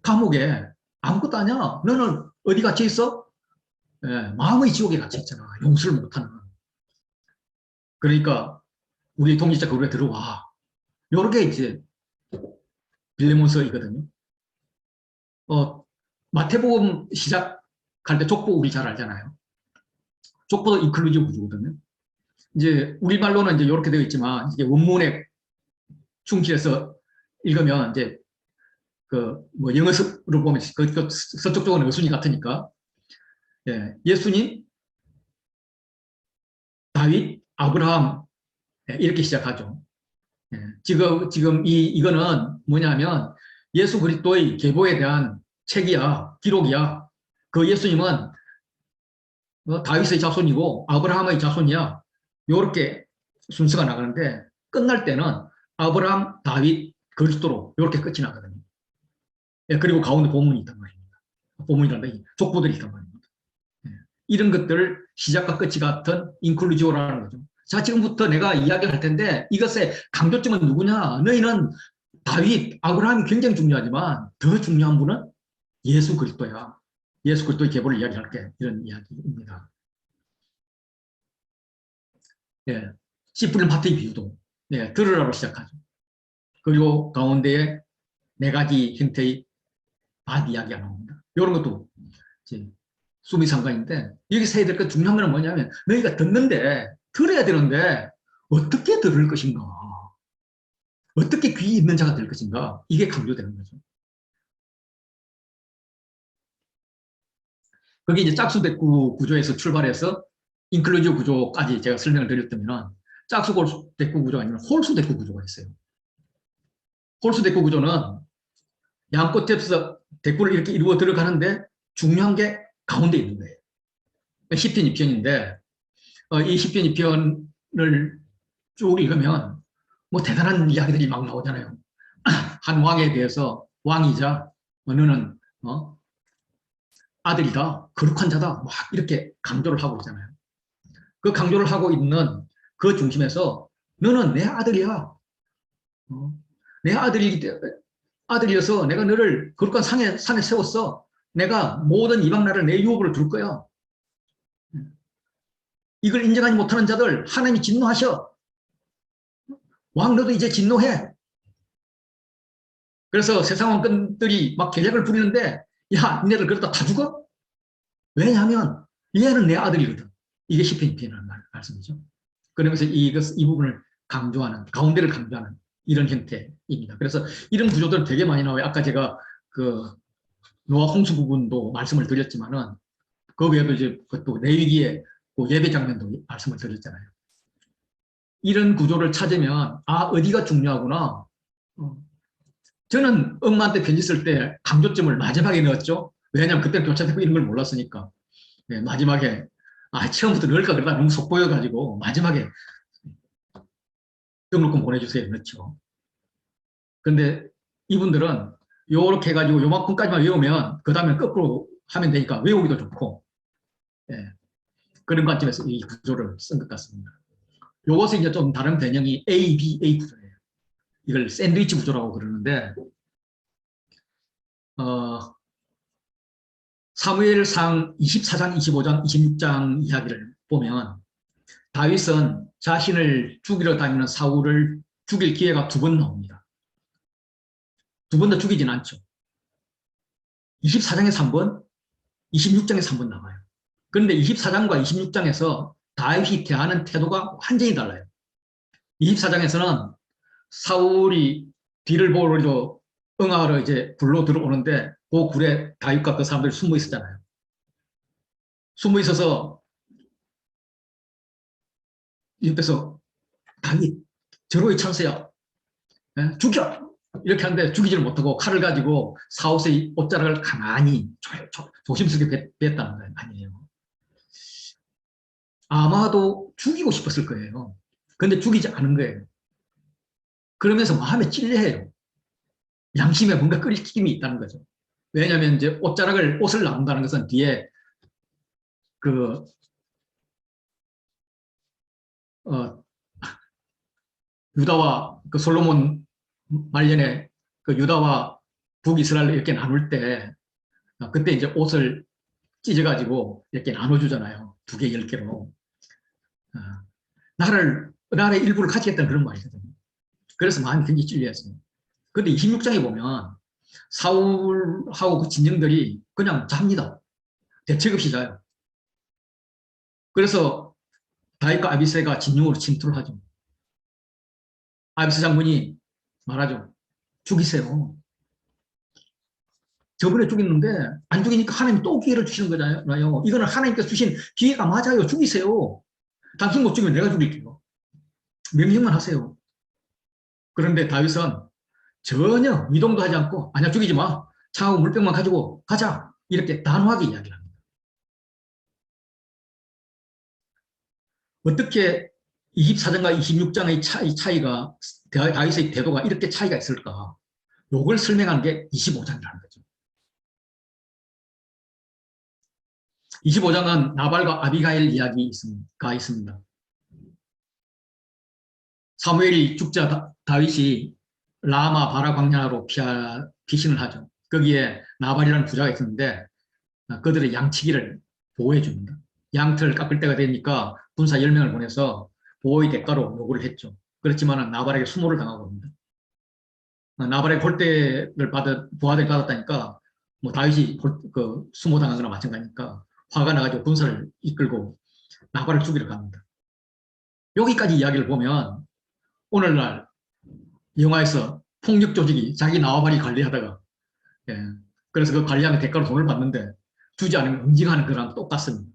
감옥에. 아무것도 아니야. 너는 어디 갇혀 있어? 마음의 지옥에 갇혀 있잖아. 용서를 못하는. 그러니까 우리 동력자 그룹에 들어와. 요렇게 이제 빌레몬서이거든요. 마태복음 시작할 때 족보 우리 잘 알잖아요. 족보도 인클루지브 구조거든요. 이제 우리말로는 이제 이렇게 되어 있지만 이제 원문에 충실해서 읽으면 이제 그 뭐 영어로 보면 그 서쪽 쪽은 어순이 같으니까 예수님, 다윗, 아브라함 이렇게 시작하죠. 지금 이거는 뭐냐면 예수 그리스도의 계보에 대한 책이야, 기록이야. 그 예수님은 다윗의 자손이고 아브라함의 자손이야. 이렇게 순서가 나가는데 끝날 때는 아브라함, 다윗, 그리스도로 이렇게 끝이 나거든요. 그리고 가운데 보문이 있단 말입니다. 보문이란다. 족보들이 있단 말입니다. 이런 것들을 시작과 끝이 같은 인클루지오라는 거죠. 자, 지금부터 내가 이야기를 할 텐데 이것의 강조점은 누구냐? 너희는 다윗, 아브라함이 굉장히 중요하지만 더 중요한 분은 예수 그리스도야. 예수 그리스도의 계보를 이야기할게. 이런 이야기입니다. 씨 뿌린 밭의 비유도 들으라고 시작하죠. 그리고 가운데에 4가지 형태의 밭 이야기가 나옵니다. 이런 것도 이제 수미상관인데 여기서 해야 될 것 중요한 건 뭐냐면 너희가 듣는데 들어야 되는데 어떻게 들을 것인가, 어떻게 귀 있는 자가 될 것인가, 이게 강조되는 거죠. 그게 이제 짝수대꾸 구조에서 출발해서 인클루지브 구조까지 제가 설명을 드렸다면 짝수대꾸 구조가 아니라 홀수대꾸 구조가 있어요. 홀수대꾸 구조는 양끝에서 대꾸를 이렇게 이루어 들어가는데 중요한 게 가운데 있는 거예요. 10편 2편인데 이 10편 2편을 쭉 읽으면 뭐 대단한 이야기들이 막 나오잖아요. 한 왕에 대해서 왕이자 너는 아들이다, 거룩한 자다, 막 이렇게 강조를 하고 있잖아요. 그 강조를 하고 있는 그 중심에서 너는 내 아들이야. 내 아들이어서 내가 너를 거룩한 산에 세웠어. 내가 모든 이방 나라를 내 유업으로 둘 거야. 이걸 인정하지 못하는 자들 하나님이 진노하셔. 왕 너도 이제 진노해. 그래서 세상 왕권들이 막 계략을 부리는데 야, 니네들 그러다 다 죽어? 왜냐하면 얘는 내 아들이거든. 이게 시편 2편이라는 말씀이죠. 그러면서 이 부분을 강조하는, 가운데를 강조하는 이런 형태입니다. 그래서 이런 구조들은 되게 많이 나와요. 아까 제가 그 노아 홍수 부분도 말씀을 드렸지만은 그 외에도 이제 또 레위기의 그 예배 장면도 말씀을 드렸잖아요. 이런 구조를 찾으면 어디가 중요하구나. 저는 엄마한테 편지 쓸 때 강조점을 마지막에 넣었죠. 왜냐하면 그때 교차되고 이런 걸 몰랐으니까. 마지막에 처음부터 넣을까 그러다 너무 속 보여가지고 마지막에 등록금 보내주세요 넣죠. 근데 이분들은 요렇게 해가지고 요만큼까지만 외우면 그 다음에 거꾸로 하면 되니까 외우기도 좋고 그런 관점에서 이 구조를 쓴 것 같습니다. 요것은 이제 좀 다른 변형이 ABA 구조예요. 이걸 샌드위치 구조라고 그러는데 사무엘상 24장, 25장, 26장 이야기를 보면 다윗은 자신을 죽이러 다니는 사울을 죽일 기회가 2번 나옵니다. 2번 더 죽이진 않죠. 24장에서 1번, 26장에서 1번 나와요. 그런데 24장과 26장에서 다윗이 대하는 태도가 완전히 달라요. 24장에서는 사울이 뒤를 보려 응하러 이제 굴로 들어오는데 그 굴에 다윗과 그 사람들이 숨어 있었잖아요. 숨어 있어서 옆에서 다윗 저로의 찬스야. 예? 죽여! 이렇게 하는데 죽이지를 못하고 칼을 가지고 사옷의 옷자락을 가만히 조심스럽게 뺐다는 거 아니에요. 아마도 죽이고 싶었을 거예요. 근데 죽이지 않은 거예요. 그러면서 마음에 찔려해요. 양심에 뭔가 끓임이 있다는 거죠. 왜냐하면 이제 옷을 나눈다는 것은 뒤에 그, 어, 유다와 그 솔로몬 말년에 그 유다와 북이스라엘 이렇게 나눌 때 그때 이제 옷을 찢어가지고 이렇게 나눠주잖아요. 2개, 10개로. 나라의 일부를 가지겠다는 그런 말이거든요. 그래서 마음이 굉장히 찔렸어요. 근데 26장에 보면 사울하고 그 진영들이 그냥 잡니다. 대책 없이 자요. 그래서 다윗과 아비새가 진영으로 침투를 하죠. 아비새 장군이 말하죠. 죽이세요. 저번에 죽였는데 안 죽이니까 하나님 또 기회를 주시는 거잖아요. 이거는 하나님께서 주신 기회가 맞아요. 죽이세요. 당신 못 죽이면 내가 죽일게요. 명령만 하세요. 그런데 다윗은 전혀 미동도 하지 않고 아니야 죽이지 마. 차하고 물병만 가지고 가자. 이렇게 단호하게 이야기를 합니다. 어떻게 24장과 26장의 차이가 다윗의 태도가 이렇게 차이가 있을까? 요걸 설명한 게 25장이라는 거죠. 25장은 나발과 아비가일 이야기가 있습니다. 사무엘이 죽자 다윗이 라마 바라 광야로 피신을 하죠. 거기에 나발이라는 부자가 있었는데 그들의 양치기를 보호해 줍니다. 양털을 깎을 때가 되니까 군사 10명을 보내서 보호의 대가로 요구를 했죠. 그렇지만 나발에게 수모를 당하고 옵니다. 나발의 부하를 받았다니까 뭐 다윗이 수모 당한 거나 마찬가지니까 화가 나가지고 군사를 이끌고 나발을 죽이러 갑니다. 여기까지 이야기를 보면 오늘날 영화에서 폭력 조직이 자기 나발이 관리하다가 그래서 그 관리하는 대가로 돈을 받는데 주지 않으면 응징하는 거랑 똑같습니다.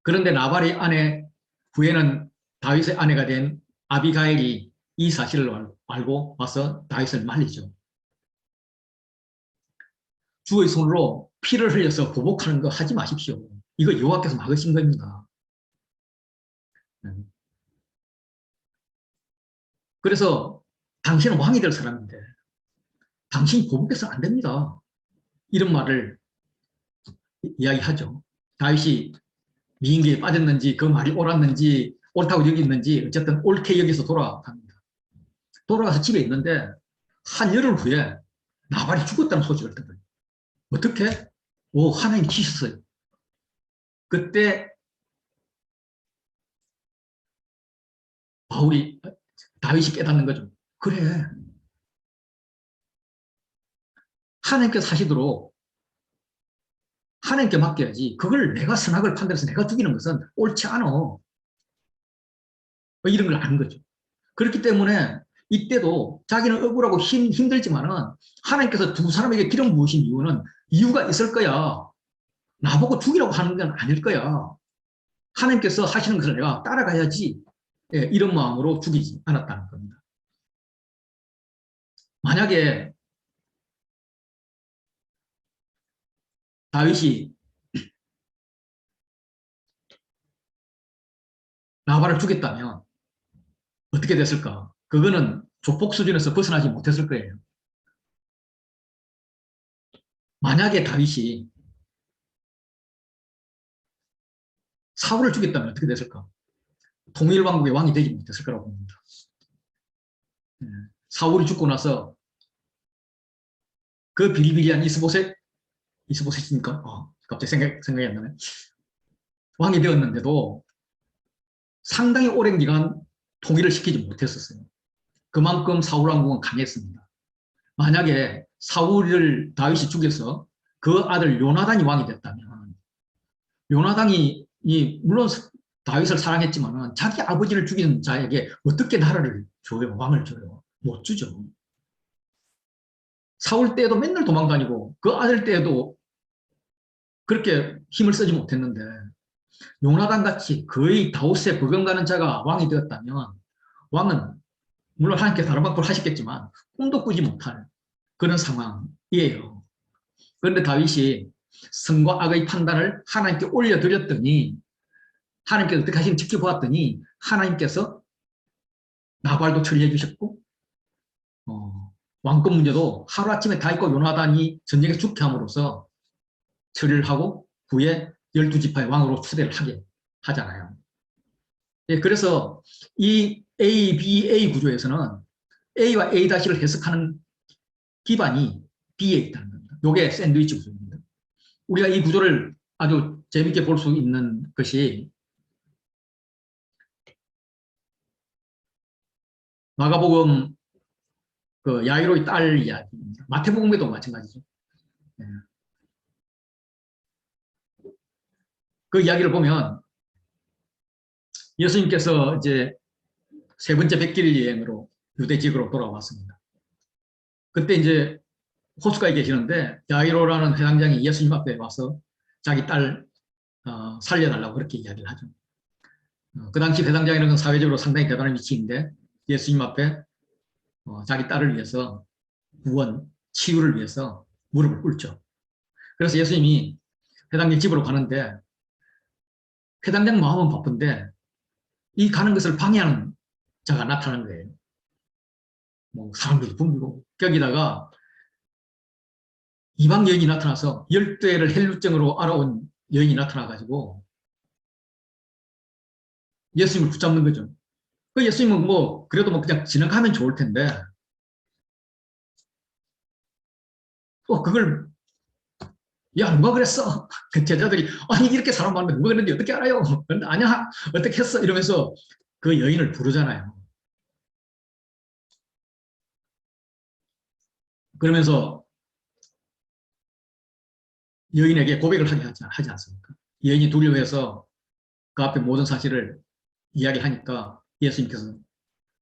그런데 나발의 아내 후에는 다윗의 아내가 된 아비가일이 이 사실을 알고 와서 다윗을 말리죠. 주의 손으로 피를 흘려서 보복하는 거 하지 마십시오. 이거 여호와께서 막으신 겁니다. 그래서 당신은 왕이 될 사람인데 당신이 보복해서는 안 됩니다. 이런 말을 이야기하죠. 다윗이 미인계에 빠졌는지 그 말이 옳았는지 옳다고 여겼는지 어쨌든 옳게 여기서 돌아갑니다. 돌아가서 집에 있는데 한 열흘 후에 나발이 죽었다는 소식을 듣거든요. 어떻게? 하나님이 치셨어요. 그때 다윗이 깨닫는 거죠. 그래. 하나님께서 하시도록 하나님께 맡겨야지. 그걸 내가 선악을 판단해서 내가 죽이는 것은 옳지 않아. 이런 걸 아는 거죠. 그렇기 때문에 이때도 자기는 억울하고 힘들지만은 하나님께서 두 사람에게 기름 부으신 이유가 있을 거야. 나보고 죽이라고 하는 건 아닐 거야. 하나님께서 하시는 것을 내가 따라가야지. 이런 마음으로 죽이지 않았다는 겁니다. 만약에 다윗이 나발을 죽였다면 어떻게 됐을까? 그거는 조폭 수준에서 벗어나지 못했을 거예요. 만약에 다윗이 사울을 죽였다면 어떻게 됐을까? 통일왕국의 왕이 되지 못했을 거라고 봅니다. 사울이 죽고 나서 그 비리비리한 이스보셋입니까? 갑자기 생각이 안 나네. 왕이 되었는데도 상당히 오랜 기간 통일을 시키지 못했었어요. 그만큼 사울왕국은 강했습니다. 만약에 사울을 다윗이 죽여서 그 아들 요나단이 왕이 됐다면 요나단이 물론 다윗을 사랑했지만 자기 아버지를 죽인 자에게 어떻게 나라를 줘요? 왕을 줘요? 못 주죠. 사울 때에도 맨날 도망다니고 그 아들 때에도 그렇게 힘을 쓰지 못했는데 요나단 같이 거의 다윗에 버금가는 자가 왕이 되었다면 왕은 물론 하나님께 다른 방법을 하셨겠지만 꿈도 꾸지 못할 그런 상황이에요. 그런데 다윗이 선과 악의 판단을 하나님께 올려드렸더니 하나님께서 어떻게 하시는지 지켜보았더니 하나님께서 나발도 처리해 주셨고 왕권 문제도 하루아침에 다윗과 요나단이 전쟁에 죽게 함으로써 처리를 하고 후에 12지파의 왕으로 추대를 하게 하잖아요. 예, 그래서 이 ABA 구조에서는 A와 A-를 해석하는 기반이 B에 있다는 겁니다. 이게 샌드위치 구조입니다. 우리가 이 구조를 아주 재밌게 볼 수 있는 것이 마가복음 그 야이로의 딸 이야기입니다. 마태복음에도 마찬가지죠. 예. 그 이야기를 보면 예수님께서 이제 세 번째 백길 여행으로 유대 지역으로 돌아왔습니다. 그때 이제 호숫가에 계시는데 야이로라는 회당장이 예수님 앞에 와서 자기 딸 살려달라고 그렇게 이야기를 하죠. 그 당시 회당장이라는 건 사회적으로 상당히 대단한 위치인데 예수님 앞에 자기 딸을 위해서 구원, 치유를 위해서 무릎을 꿇죠. 그래서 예수님이 회당장 집으로 가는데 회당장 마음은 바쁜데 이 가는 것을 방해하는 자가 나타난 거예요. 뭐 사람들도 붐비고 거기다가 이방 여인이 나타나서 열대를 헬루증으로 알아온 여인이 나타나가지고 예수님을 붙잡는 거죠. 그 예수님은 뭐 그래도 뭐 그냥 지나가면 좋을 텐데 또 그걸 야 누가 그랬어? 그 제자들이 아니 이렇게 사람 많은데 누가 그랬는지 어떻게 알아요? 그런데 아니야 어떻게 했어? 이러면서 그 여인을 부르잖아요. 그러면서 여인에게 고백을 하지 않습니까? 여인이 두려워해서 그 앞에 모든 사실을 이야기하니까 예수님께서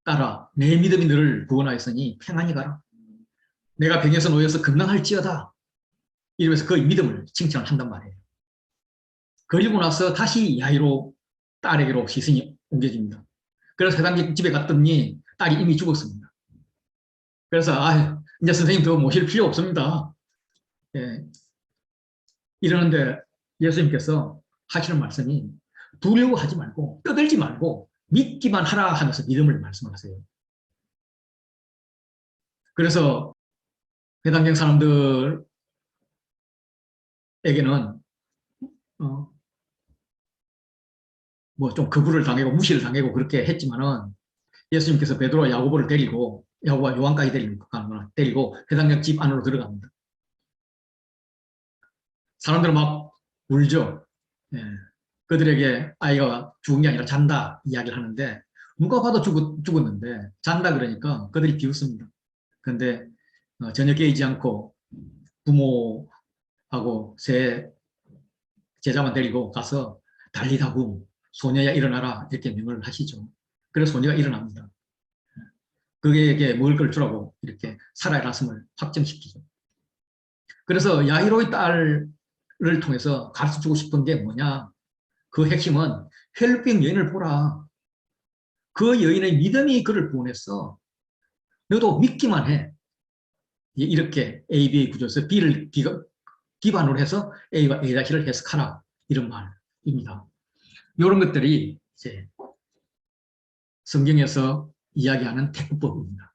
따라 내 믿음이 너를 구원하였으니 평안히 가라. 내가 병에서 놓여서 건강할지어다. 이러면서 그 믿음을 칭찬을 한단 말이에요. 그리고 나서 다시 야이로 딸에게로 시선이 옮겨집니다. 그래서 회당 집에 갔더니 딸이 이미 죽었습니다. 그래서 이제 선생님 더 모실 필요 없습니다. 예, 이러는데 예수님께서 하시는 말씀이 두려워하지 말고 떠들지 말고 믿기만 하라 하면서 믿음을 말씀하세요. 그래서 회당경 사람들에게는 뭐 좀 거부를 당하고 무시를 당하고 그렇게 했지만은 예수님께서 베드로와 야고보를 데리고 야고보와 요한까지 데리고 회당장 집 안으로 들어갑니다. 사람들은 막 울죠. 예. 그들에게 아이가 죽은 게 아니라 잔다 이야기를 하는데 누가 봐도 죽었는데 잔다 그러니까 그들이 비웃습니다. 그런데 전혀 깨이지 않고 부모하고 세 제자만 데리고 가서 달리다고 소녀야 일어나라 이렇게 명을 하시죠. 그래서 소녀가 일어납니다. 그에게 먹을 걸 주라고 이렇게 살아났음을 확정시키죠. 그래서 야이로의 딸을 통해서 가르쳐주고 싶은 게 뭐냐? 그 핵심은 혈병 여인을 보라. 그 여인의 믿음이 그를 구원했어. 너도 믿기만 해. 이렇게 ABA 구조에서 B를 기반으로 해서 A와 A-를 해석하라. 이런 말입니다. 이런 것들이 이제 성경에서 이야기하는 택구법입니다.